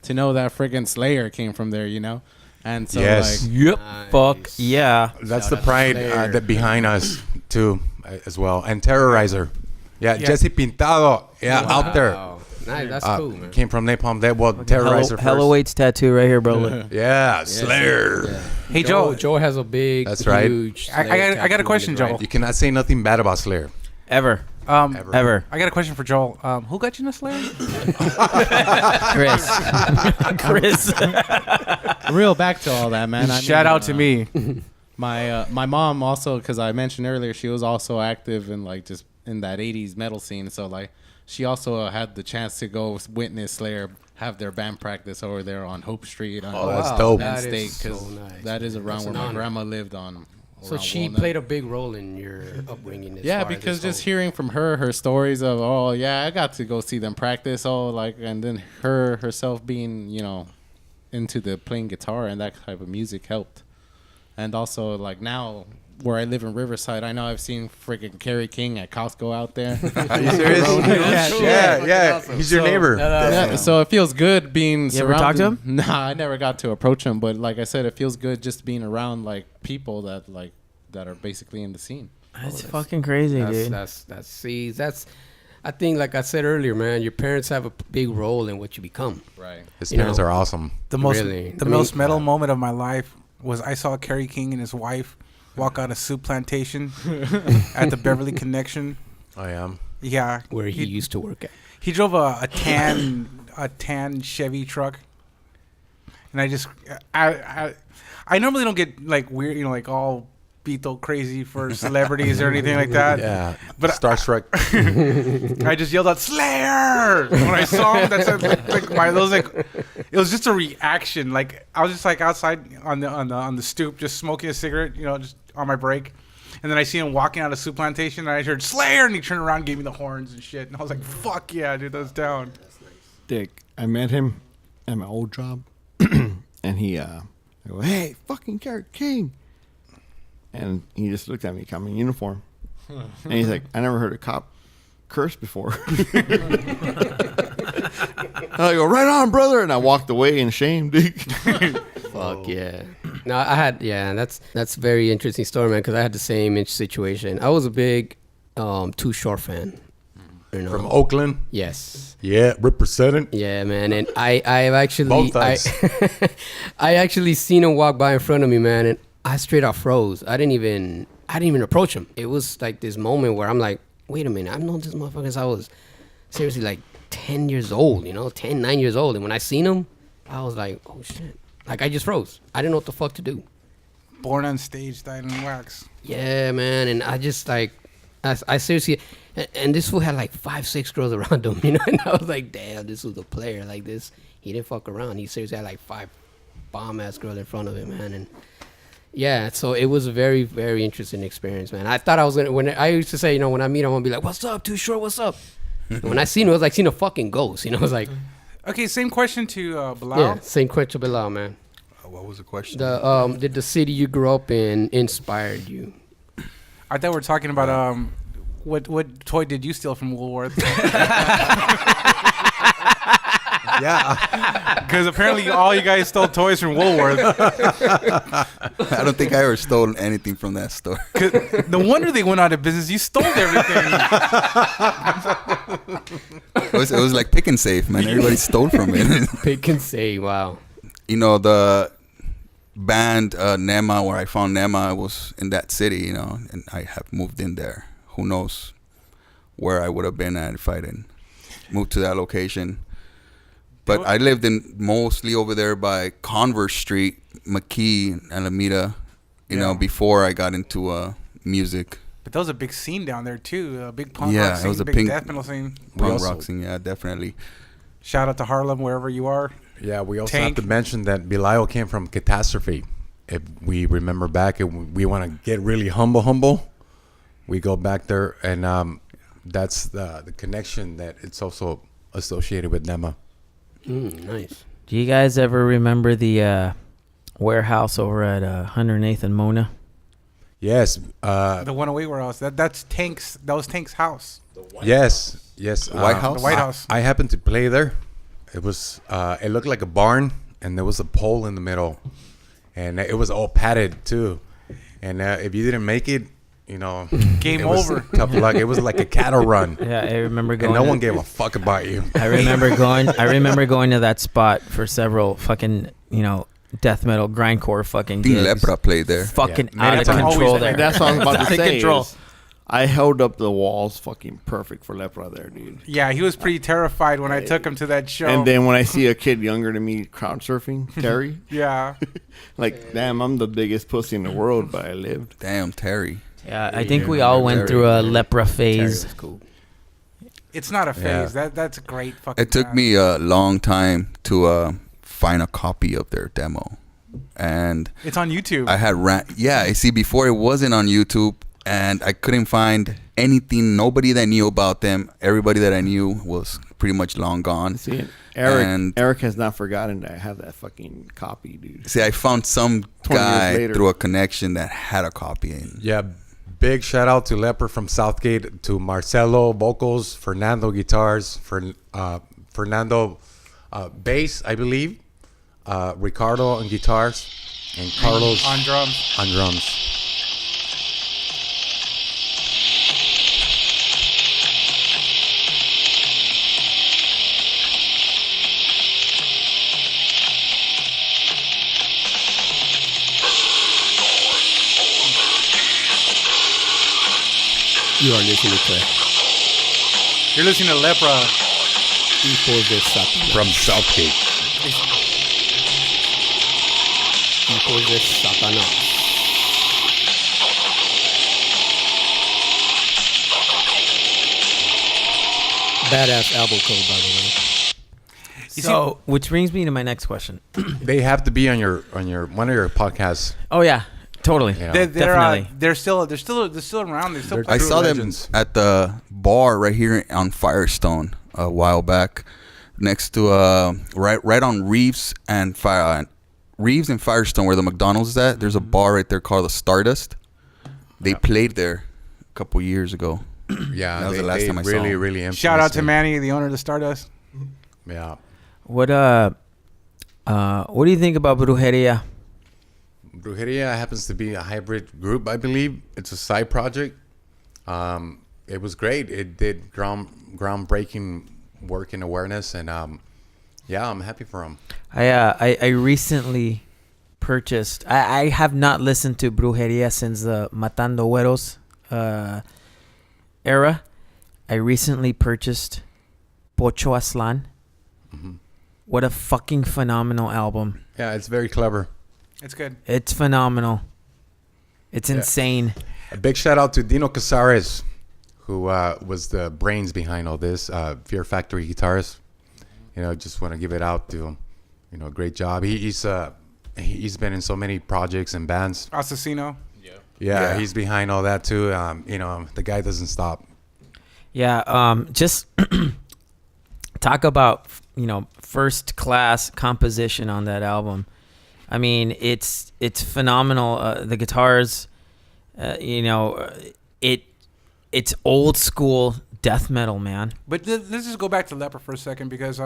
to know that friggin' Slayer came from there, you know. And so, yes. like, Yep. Fuck yeah. That's the pride that behind us, too, as well. And Terrorizer. Yeah, Jesse Pintado. Yeah, out there. Wow. Nice, that's cool, man. Came from Napalm Dead. Well, Terrorizer first. Hello Waits tattoo right here, bro. Yeah, Slayer. Yeah. Hey Joe, Joe has a big, That's right. huge. I got a question, Joel. You cannot say nothing bad about Slayer. Ever. Ever. I got a question for Joel. Who got you in the Slayer? Chris. real back to all that, man. Shout out to me. My mom also, because I mentioned earlier, she was also active in like just in that 80s metal scene. So like she also had the chance to go witness Slayer have their band practice over there on Hope Street. Oh, that's dope. That State, is 'cause so nice. that is around That's where an my honor. grandma lived on. So around she Walnut. played a big role in your upbringing. Yeah, because just hearing from her stories of, oh yeah, I got to go see them practice, and then herself being, you know, into the playing guitar and that type of music helped. And also like now where I live in Riverside, I know I've seen freaking Kerry King at Costco out there. Are you serious? Yeah. He's your neighbor. Yeah, so it feels good being You ever surrounded. talk to him? Nah, I never got to approach him, but like I said, it feels good just being around like people that are basically in the scene. That's fucking crazy, dude. That's I think, like I said earlier, man, your parents have a big role in what you become. Right. His parents are awesome. The most metal moment of my life was I saw Kerry King and his wife walk out of soup plantation at the Beverly Connection. I am. Yeah. Where he used to work at. He drove a tan Chevy truck. And I normally don't get like weird, like all Beto crazy for celebrities or anything like that. Yeah. But Starstruck. I just yelled out Slayer when I saw him. It was just a reaction. Like I was just like outside on the stoop, just smoking a cigarette, just on my break. And then I see him walking out of soup plantation, and I heard Slayer, and he turned around, and gave me the horns and shit. And I was like, "Fuck yeah, dude, that's down." Dick, I met him at my old job, and I go, "Hey, fucking Carrot King," and he just looked at me, got me in uniform, and he's like, "I never heard a cop curse before." I go, "Right on, brother," and I walked away in shame, dude. Fuck yeah. No, that's a very interesting story, man, because I had the same situation. I was a big Too Short fan. From Oakland? Yes. Yeah, representing. Yeah, man, and I've actually Both sides. I actually seen him walk by in front of me, man, and I straight up froze. I didn't even approach him. It was like this moment where I'm like, wait a minute, I've known this motherfucker since I was seriously like 10 years old, 9 years old. And when I seen him, I was like, oh shit. Like, I just froze. I didn't know what the fuck to do. Born on stage, died in wax. Yeah, man. And I just, like, I seriously, and this fool had, like, 5-6 girls around him, And I was like, damn, this was a player like this. He didn't fuck around. He seriously had, like, 5 bomb-ass girls in front of him, man. And, yeah, so it was a very, very interesting experience, man. I thought I was going to, when I used to say, when I meet him, I'm going to be like, what's up, Too Short, what's up? And when I seen him, it was like seeing a fucking ghost, It was like... Okay, same question to Belial. Yeah, same question to Belial, man. What was the question? Did the city you grew up in inspired you? I thought we were talking about what toy did you steal from Woolworth? Yeah. Because apparently all you guys stole toys from Woolworth. I don't think I ever stole anything from that store. No wonder they went out of business. You stole everything. It was like pick and save, man. Everybody stole from it. Pick and save, wow. The band Nema, where I found Nema, was in that city, and I have moved in there. Who knows where I would have been at if I didn't move to that location. But I lived mostly over there by Converse Street, McKee, Alameda, before I got into music. But that was a big scene down there, too. A big punk rock Yeah, scene, it was a big death metal scene. Punk rock scene, yeah, definitely. Shout out to Harlem, wherever you are. Yeah, we also have to mention that Belial came from Catastrophe. If we remember back, if we want to get really humble, we go back there, and that's the connection that it's also associated with Nema. Nice. Do you guys ever remember the warehouse over at 108th and Mona? Yes. The 108 warehouse. That was Tank's house. Yes. The White House? The White House. I happened to play there. It was. It looked like a barn, and there was a pole in the middle, and it was all padded too. And if you didn't make it, game it was over. Tough luck. It was like a cattle run. Yeah, I remember going. And no one gave a fuck about you. I remember going to that spot for several fucking, death metal grindcore fucking gigs. Lepra played there. Fucking Yeah, out of many times. control there. That's what I was about Out to of say. control. I held up the walls fucking perfect for Lepra there, dude. Yeah, he was pretty terrified when I took him to that show. And then when I see a kid younger than me crowd surfing, Terry, yeah. like, damn, I'm the biggest pussy in the world, but I lived. Damn, Terry. Yeah, I think we all went through a lepra phase. Terry was cool. It's not a phase. Yeah. That's a great fucking It took band. me a long time to find a copy of their demo. And It's on YouTube. I had see, before it wasn't on YouTube, and I couldn't find anything. Nobody that knew about them. Everybody that I knew was pretty much long gone. See, Eric has not forgotten that I have that fucking copy, dude. See, I found some 20 years guy later. through a connection that had a copy. And Yeah, big shout out to Leper from Southgate, to Marcelo vocals, Fernando guitars, Fernando bass, I believe, Ricardo on guitars, and Carlos on drums. On drums. You are listening to You're listening to Lepra. Hijos de Satanás. From Southgate. Hijos de Satanás. Badass album cover, by the way. So, which brings me to my next question. They have to be on your one of your podcasts. Oh yeah, totally. You know. Definitely. They're still around. They're still. I saw legends. them at the bar right here on Firestone a while back, next to right on Reeves and Firestone, where the McDonald's is at. There's a bar right there called the Stardust. They played there a couple years ago. Yeah, that was the last time I saw them. Really influenced Shout out to me. Manny, the owner of the Stardust. Yeah. What do you think about Brujeria? Brujeria happens to be a hybrid group, I believe. It's a side project. It was great. It did groundbreaking work in awareness, and yeah, I'm happy for them. I recently purchased. I have not listened to Brujeria since the Matando Güeros era. I recently purchased Pocho Aslan. What a fucking phenomenal album. Yeah, it's very clever. It's good. It's phenomenal. It's insane. A big shout out to Dino Casares, who was the brains behind all this. Fear Factory guitarist. You know, just want to give it out to him. You know, great job. He's been in so many projects and bands. Assassino. Yeah, he's behind all that too. You know, the guy doesn't stop. Yeah, just talk about, first class composition on that album. I mean, it's phenomenal. The guitars, it's old school death metal, man. But let's just go back to Lepra for a second, because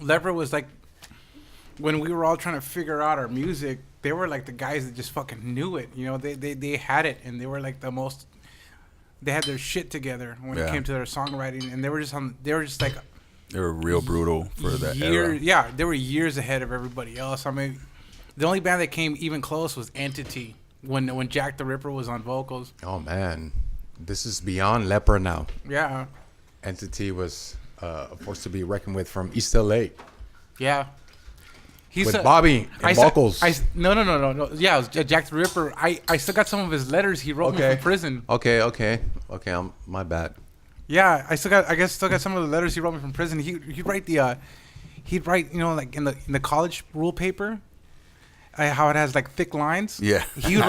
Lepra was like, when we were all trying to figure out our music, they were like the guys that just fucking knew it. You know, they had it, and they were like the most. They had their shit together when it came to their songwriting, and they were just like. They were real brutal for that era. Yeah, they were years ahead of everybody else. I mean, the only band that came even close was Entity when Jack the Ripper was on vocals. Oh man, this is beyond Lepra now. Yeah. Entity was a force to be reckoned with from East LA. Yeah. With Bobby and vocals. No. Yeah, it was Jack the Ripper. I still got some of his letters he wrote me from prison. Okay. My bad. Yeah, I still got some of the letters he wrote me from prison. He'd write like in the college rule paper, how it has like thick lines. Yeah. He would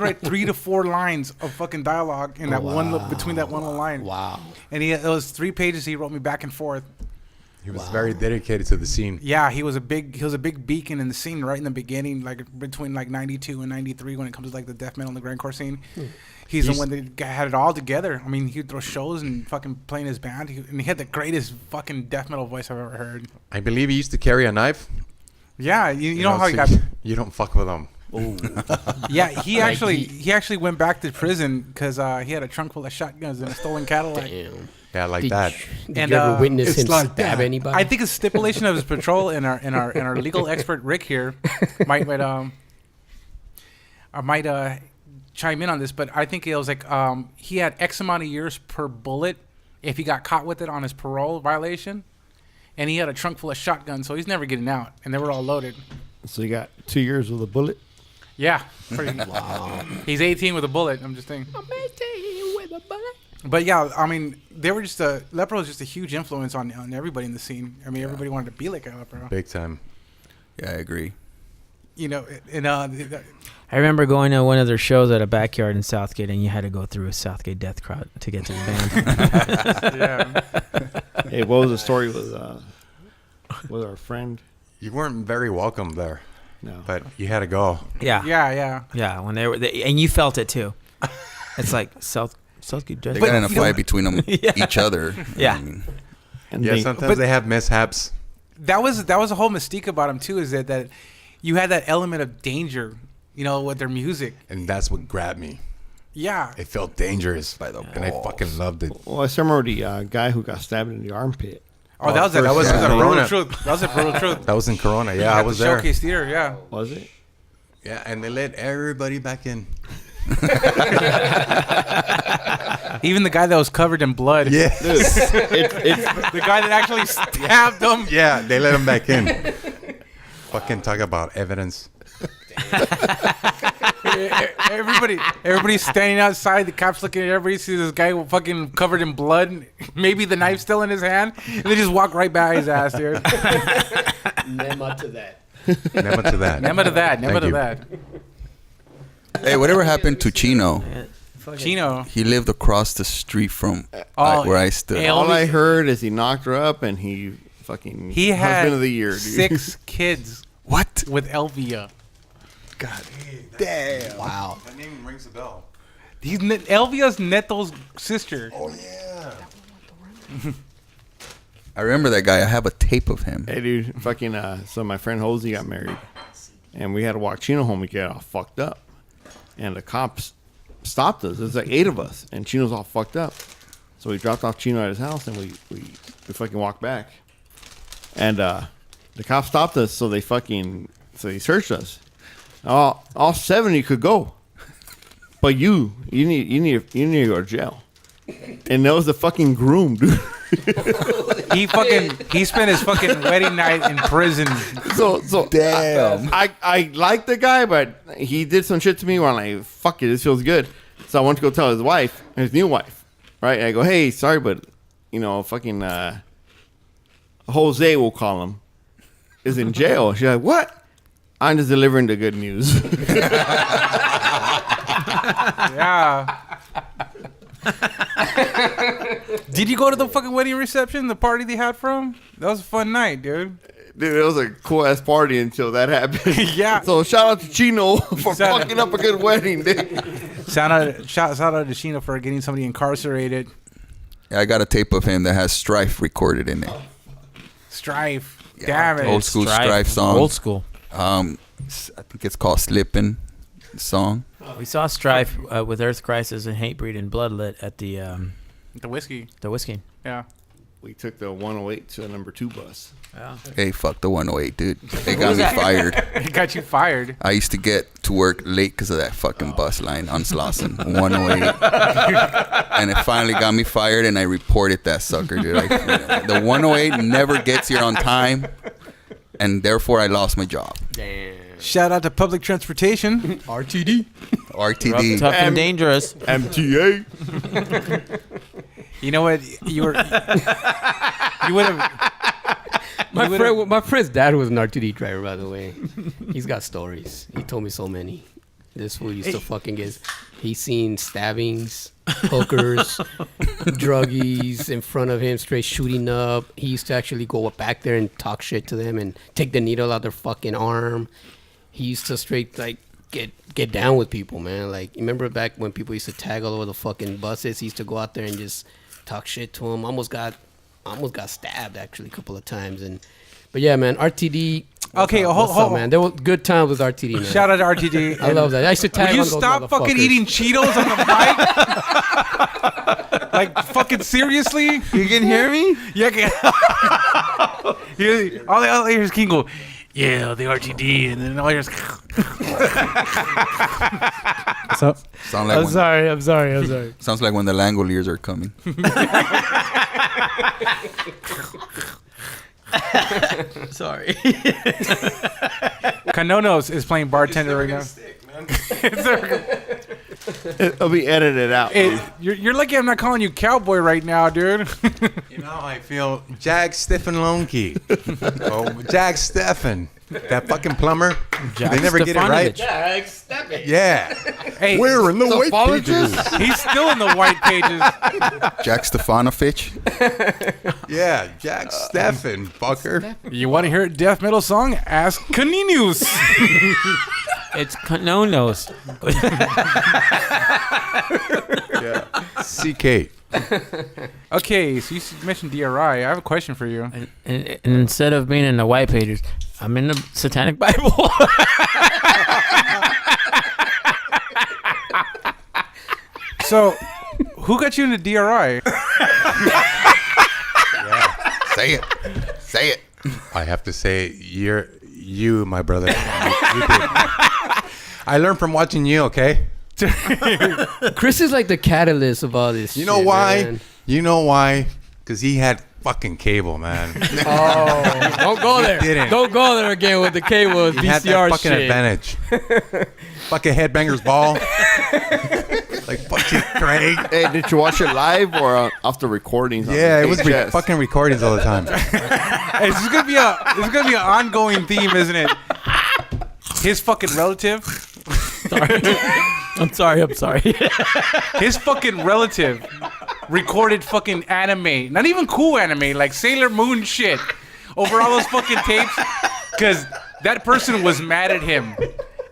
write 3 to 4 lines of fucking dialogue in that between that one line. Wow. And it was 3 pages he wrote me back and forth. He was very dedicated to the scene. Yeah, he was a big beacon in the scene right in the beginning, like between like 92 and 93 when it comes to like the death metal and the grindcore scene. He's the one that had it all together. I mean, he'd throw shows and fucking play in his band. And he had the greatest fucking death metal voice I've ever heard. I believe he used to carry a knife. Yeah, you know how he so got. You don't fuck with him. Yeah, he actually went back to prison because he had a trunk full of shotguns and a stolen Cadillac. Damn. Yeah, like that. Did you ever witness him stab anybody? I think a stipulation of his patrol and our legal expert Rick here might chime in on this, but I think it was like he had X amount of years per bullet if he got caught with it on his parole violation, and he had a trunk full of shotguns, so he's never getting out, and they were all loaded. So you got 2 years with a bullet? Yeah. Wow. He's 18 with a bullet. I'm just thinking. I'm 18 with a bullet. But yeah, I mean, they were just Lepra was just a huge influence on everybody in the scene. I mean, everybody wanted to be like a Lepra. Big time. Yeah, I agree. You know, and I remember going to one of their shows at a backyard in Southgate, and you had to go through a Southgate death crowd to get to the band. Yeah. Hey, what was the story with our friend? You weren't very welcome there. No. But you had to go. Yeah. Yeah. When and you felt it too. It's like Southgate death They crowd. got in a fight between them, each other. Yeah. I mean, And sometimes they have mishaps. That was a whole mystique about him too, is that you had that element of danger, you know, with their music. And that's what grabbed me. Yeah. It felt dangerous. And I fucking loved it. Well, I still remember the guy who got stabbed in the armpit. Oh, that was that was a Corona. brutal truth. That was a brutal truth. That was in Corona. Yeah, I was the there. Showcase Theater, yeah. Was it? Yeah, and they let everybody back in. Even the guy that was covered in blood. Yeah. It's The guy that actually stabbed him. Yeah, they let him back in. Fucking talk about evidence. Everybody's standing outside. The cops looking at everybody. See this guy fucking covered in blood. Maybe the knife's still in his hand. And they just walk right by his ass, dude. Nema to that. Never to that. Never to that. Never Thank to you. that. Hey, whatever happened to Chino? Chino. He lived across the street from Oh, where I stood. all I heard is he knocked her up and he fucking He had husband of the year, dude. 6 kids What? with Elvia. God. Damn. Wow. That name rings a bell. Elvia's Neto's sister. Oh, yeah. I remember that guy. I have a tape of him. Hey, dude, fucking, so my friend Hosey got married, and we had to walk Chino home. We get all fucked up, and the cops stopped us. There's like 8 of us, and Chino's all fucked up. So we dropped off Chino at his house, and we fucking walked back, and the cops stopped us. So they searched us. All 70 could go, but you need to go to jail. And that was the fucking groom, dude. He spent his fucking wedding night in prison. So Damn. I like the guy, but he did some shit to me where I'm like, fuck it, this feels good. So I went to go tell his wife, his new wife, right? And I go, hey, sorry, but fucking Jose, we'll call him, is in jail. She's like, what? I'm just delivering the good news. Yeah. Did you go to the fucking wedding reception, the party they had for him? That was a fun night, dude. Dude, it was a cool ass party until that happened. Yeah. So shout out to Chino for Shout fucking up a good wedding, dude. Shout out to Chino for getting somebody incarcerated. I got a tape of him that has Strife recorded in it. Strife. Damn it. Old school Strife song. Old school. I think it's called Slippin' song. We saw Strife with Earth Crisis and Hatebreed and Bloodlet at the whiskey. The whiskey. Yeah. We took the 108 to the number 2 bus. Yeah. Hey, fuck the 108, dude. They got me fired. It got you fired. I used to get to work late because of that fucking bus line on Slauson, 108. And it finally got me fired, and I reported that sucker, dude. The 108 never gets here on time, and therefore I lost my job. Damn. Shout out to public transportation. RTD. RTD. Tough and dangerous. MTA. You know what? You would have. My friend's dad was an RTD driver, by the way. He's got stories. He told me so many. This fool used to fucking get. He's seen stabbings, hookers, druggies in front of him, straight shooting up. He used to actually go back there and talk shit to them and take the needle out their fucking arm. He used to straight like get down with people, man. Like, you remember back when people used to tag all over the fucking buses? He used to go out there and just talk shit to him. Almost got stabbed actually a couple of times. But yeah, man, RTD. Okay, hold on, man. There were good times with RTD, man. Shout out to RTD. I love that. I used to tag Will you on those stop fucking motherfuckers. eating Cheetos on the mic? Like, fucking seriously? You can hear me? Yeah. All I hear is King go, yeah, the RTD, and then all I hear is. What's up? I'm sorry. Sounds like when the Langoliers are coming. Sorry. Kannonos is playing bartender right now. It'll be edited out. You're lucky I'm not calling you cowboy right now, dude. You know, I feel Jack Steffen Lonke. Oh, Jack Steffen. That fucking plumber. They never get it right. Jack, step it. Yeah. Hey, we're in the white pages. He's still in the white pages. Jack Stefanovich. Yeah, Jack Steffen, fucker. You want to hear a death metal song? Ask Kannonos. It's Kannonos. Yeah. CK. Okay, so you mentioned DRI. I have a question for you. And instead of being in the white pages, I'm in the Satanic Bible. So, who got you into DRI? Yeah. Say it. Say it. I have to say, you, my brother. You did. I learned from watching you, okay? Chris is like the catalyst of all this. You know shit, why? man. You know why? Because he had fucking cable, man. Oh, don't go there. didn't. Don't go there again with the cable He had that VCR fucking shit. advantage. Fucking headbanger's ball. Like fucking Craig. Hey, did you watch it live or off the recordings? on Yeah, the it was VHS? fucking recordings all the time. Hey, this is gonna be an ongoing theme, isn't it? His fucking relative. I'm sorry. His fucking relative recorded fucking anime, not even cool anime, like Sailor Moon shit, over all those fucking tapes, because that person was mad at him,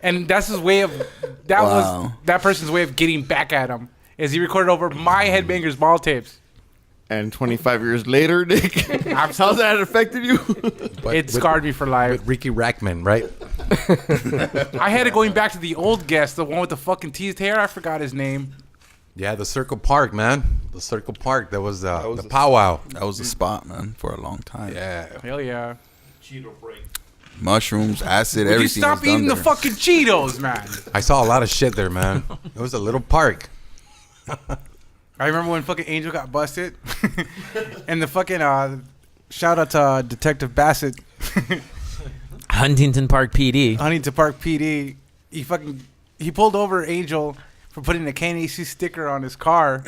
and that's his way of was that person's way of getting back at him. Is he recorded over my Headbangers Ball tapes? And 25 years later, Nick, how's that affected you? It scarred me for life. With Ricky Rackman, right? I had it going back to the old guest, the one with the fucking teased hair. I forgot his name. Yeah, the Circle Park, man. The Circle Park. That was the powwow. That was the spot, man, for a long time. Yeah. Hell yeah. Cheeto break. Mushrooms, acid, Would you everything. stop was done eating the there. fucking Cheetos, man? I saw a lot of shit there, man. It was a little park. I remember when fucking Angel got busted, and the fucking shout out to Detective Bassett, Huntington Park PD. Huntington Park PD. He pulled over Angel for putting a KANONOS sticker on his car.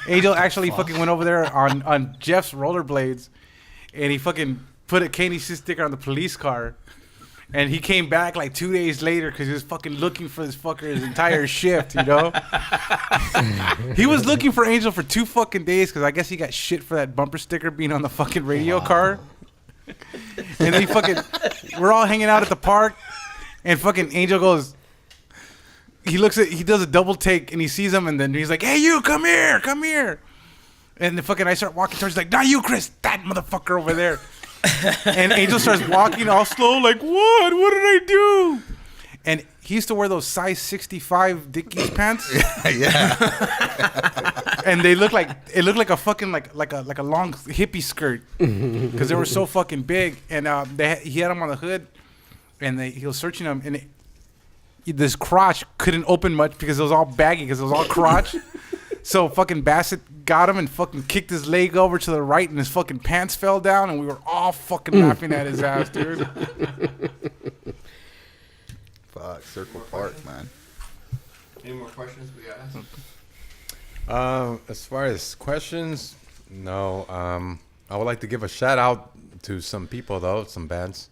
Angel actually fucking went over there on Jeff's rollerblades, and he fucking put a KANONOS sticker on the police car. And he came back like 2 days later because he was fucking looking for this fucker his entire shift, you know? He was looking for Angel for 2 fucking days because I guess he got shit for that bumper sticker being on the fucking radio car. And then we're all hanging out at the park, and fucking Angel goes, he does a double take, and he sees him, and then he's like, hey, you, come here. And the fucking, I start walking towards, like, not you, Chris, that motherfucker over there. And Angel starts walking all slow, like, what? What did I do? And he used to wear those size 65 Dickies pants. Yeah. And it looked like a fucking like a long hippie skirt because they were so fucking big. And he had them on the hood, and he was searching them, and this crotch couldn't open much because it was all baggy because it was all crotch. So fucking Bassett got him and fucking kicked his leg over to the right, and his fucking pants fell down, and we were all fucking laughing at his ass, dude. Fuck, Circle Park, man. Any more questions we got? As far as questions, no. I would like to give a shout out to some people though, some bands.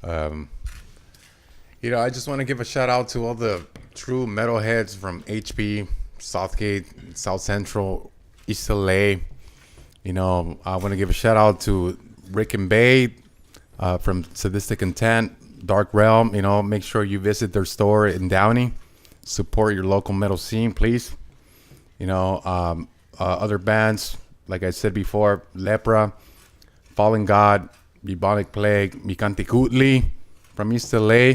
I just want to give a shout out to all the true metalheads from HP, Southgate, South Central, East LA. I want to give a shout out to Rick and Bay from Sadistic Intent, Dark Realm. Make sure you visit their store in Downey. Support your local metal scene, please. Other bands, like I said before, Lepra, Fallen God, Bubonic Plague, Mikantikutli from East LA,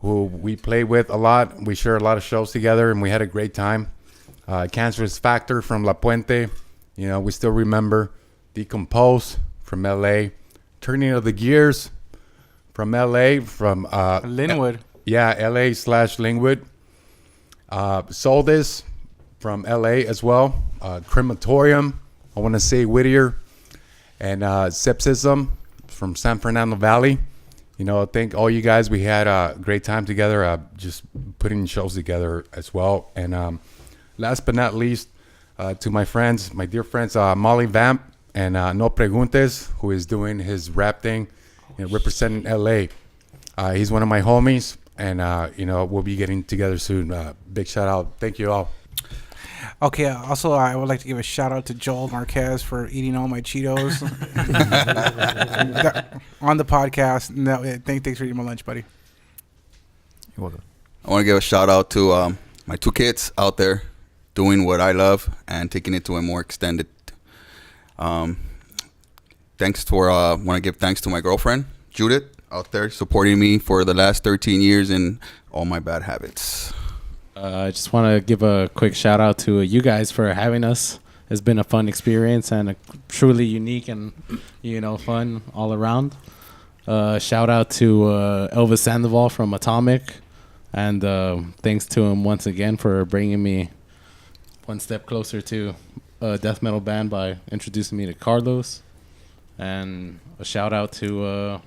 who we play with a lot. We share a lot of shows together, and we had a great time. Cancerous Factor from La Puente. We still remember. Decompose from LA. Turning of the Gears from LA. From Linwood. LA/Linwood. Soldis from LA as well. Crematorium, I want to say Whittier. And Sepsism from San Fernando Valley. Thank all you guys. We had a great time together, just putting shows together as well. And last but not least, to my dear friends, Molly Vamp and No Preguntes, who is doing his rap thing, representing LA. He's one of my homies, and we'll be getting together soon. Big shout out. Thank you all. Okay, also, I would like to give a shout out to Joel Marquez for eating all my Cheetos on the podcast. No, thanks for eating my lunch, buddy. You're welcome. I want to give a shout out to my 2 kids out there doing what I love and taking it to a more extended. Want to give thanks to my girlfriend, Judith, out there supporting me for the last 13 years in all my bad habits. I just want to give a quick shout out to you guys for having us. It's been a fun experience and a truly unique and, fun all around. Shout out to Elvis Sandoval from Atomic. And thanks to him once again for bringing me one step closer to a death metal band by introducing me to Carlos. And a shout out to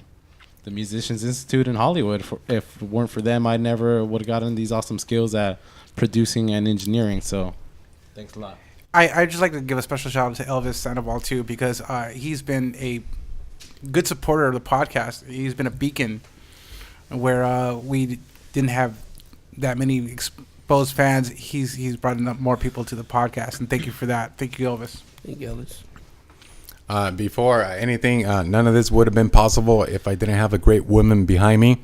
the Musicians Institute in Hollywood. If it weren't for them, I never would have gotten these awesome skills at producing and engineering. So thanks a lot. I'd just like to give a special shout out to Elvis Sandoval too, because he's been a good supporter of the podcast. He's been a beacon where we didn't have that many exposed fans. He's brought enough more people to the podcast, and thank you for that. Thank you, Elvis. Thank you, Elvis. Before anything, none of this would have been possible if I didn't have a great woman behind me.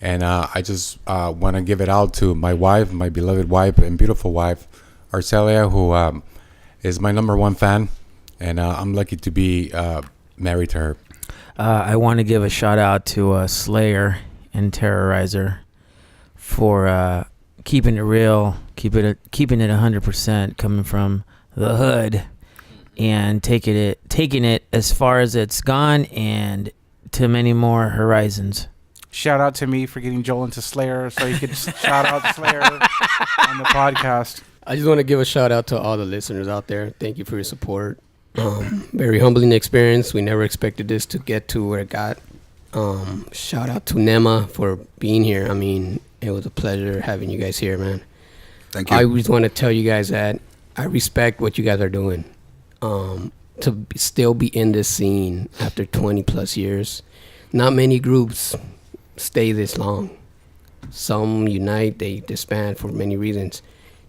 And I just want to give it out to my wife, my beloved wife and beautiful wife, Arcelia, who is my number one fan. And I'm lucky to be married to her. I want to give a shout out to Slayer and Terrorizer for keeping it real, keeping it 100% coming from the hood, and taking it as far as it's gone and to many more horizons. Shout out to me for getting Joel into Slayer, so you could shout out Slayer on the podcast. I just want to give a shout out to all the listeners out there. Thank you for your support. Very humbling experience. We never expected this to get to where it got. Shout out to Nema for being here. I mean, it was a pleasure having you guys here, man. Thank you. I just want to tell you guys that I respect what you guys are doing. To still be in this scene after 20 plus years. Not many groups stay this long. Some unite, they disband for many reasons.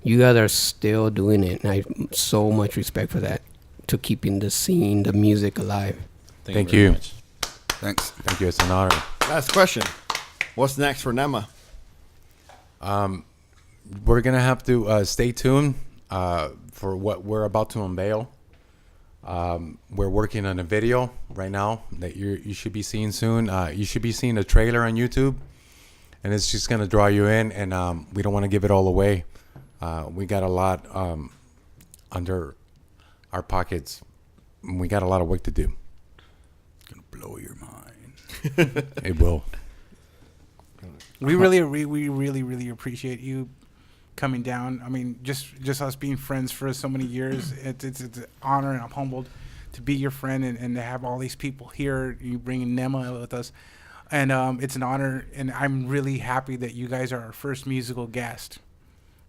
You guys are still doing it, and I have so much respect for that, to keeping the scene, the music alive. Thank you. Much. Thanks. Thank you. It's an honor. Last question. What's next for Nema? We're going to have to stay tuned for what we're about to unveil. We're working on a video right now that you should be seeing soon. You should be seeing a trailer on YouTube, and it's just going to draw you in, and we don't want to give it all away. We got a lot under our pockets. We got a lot of work to do. It's going to blow your mind. It will. We really appreciate you coming down. I mean, just us being friends for so many years, it's an honor, and I'm humbled to be your friend and to have all these people here. You bringing Nema with us, and it's an honor, and I'm really happy that you guys are our first musical guest.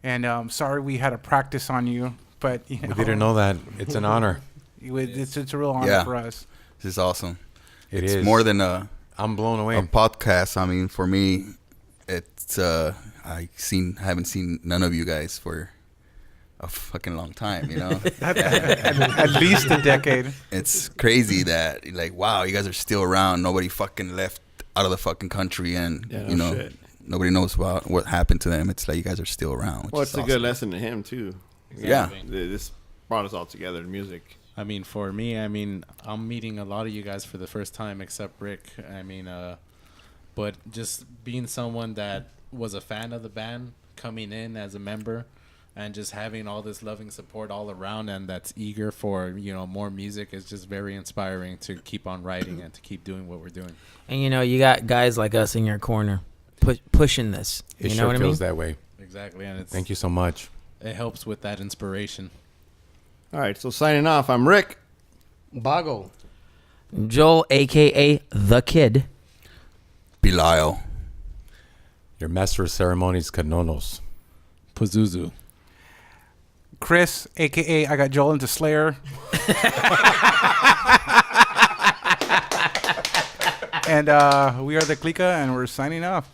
And sorry we had to practice on you, but you know, We didn't know that. It's an honor. It's a real honor for us. This is awesome. It's It's more than I'm blown away. a podcast. I mean, for me, it's I haven't seen none of you guys for a fucking long time, you know. At least a decade. It's crazy that, like, wow, you guys are still around. Nobody fucking left out of the fucking country, and you know, shit. nobody knows about what happened to them. It's like you guys are still around. Which Well, is it's a good lesson to him too. Yeah. This brought us all together in music. I mean, for me, I'm meeting a lot of you guys for the first time, except Rick. But just being someone that was a fan of the band, coming in as a member, and just having all this loving support all around, and that's eager for, you know, more music, is just very inspiring to keep on writing and to keep doing what we're doing. And you know, you got guys like us in your corner, pushing this. It You sure know what I mean? feels that way. Exactly, and Thank you so much. it helps with that inspiration. All right, so signing off, I'm Rick. Bago. Joel, aka the Kid. Belial. Your master of ceremonies, Kannonos. Pazuzu. Chris, a.k.a. I got Joel into Slayer. And we are the Clika, and we're signing off.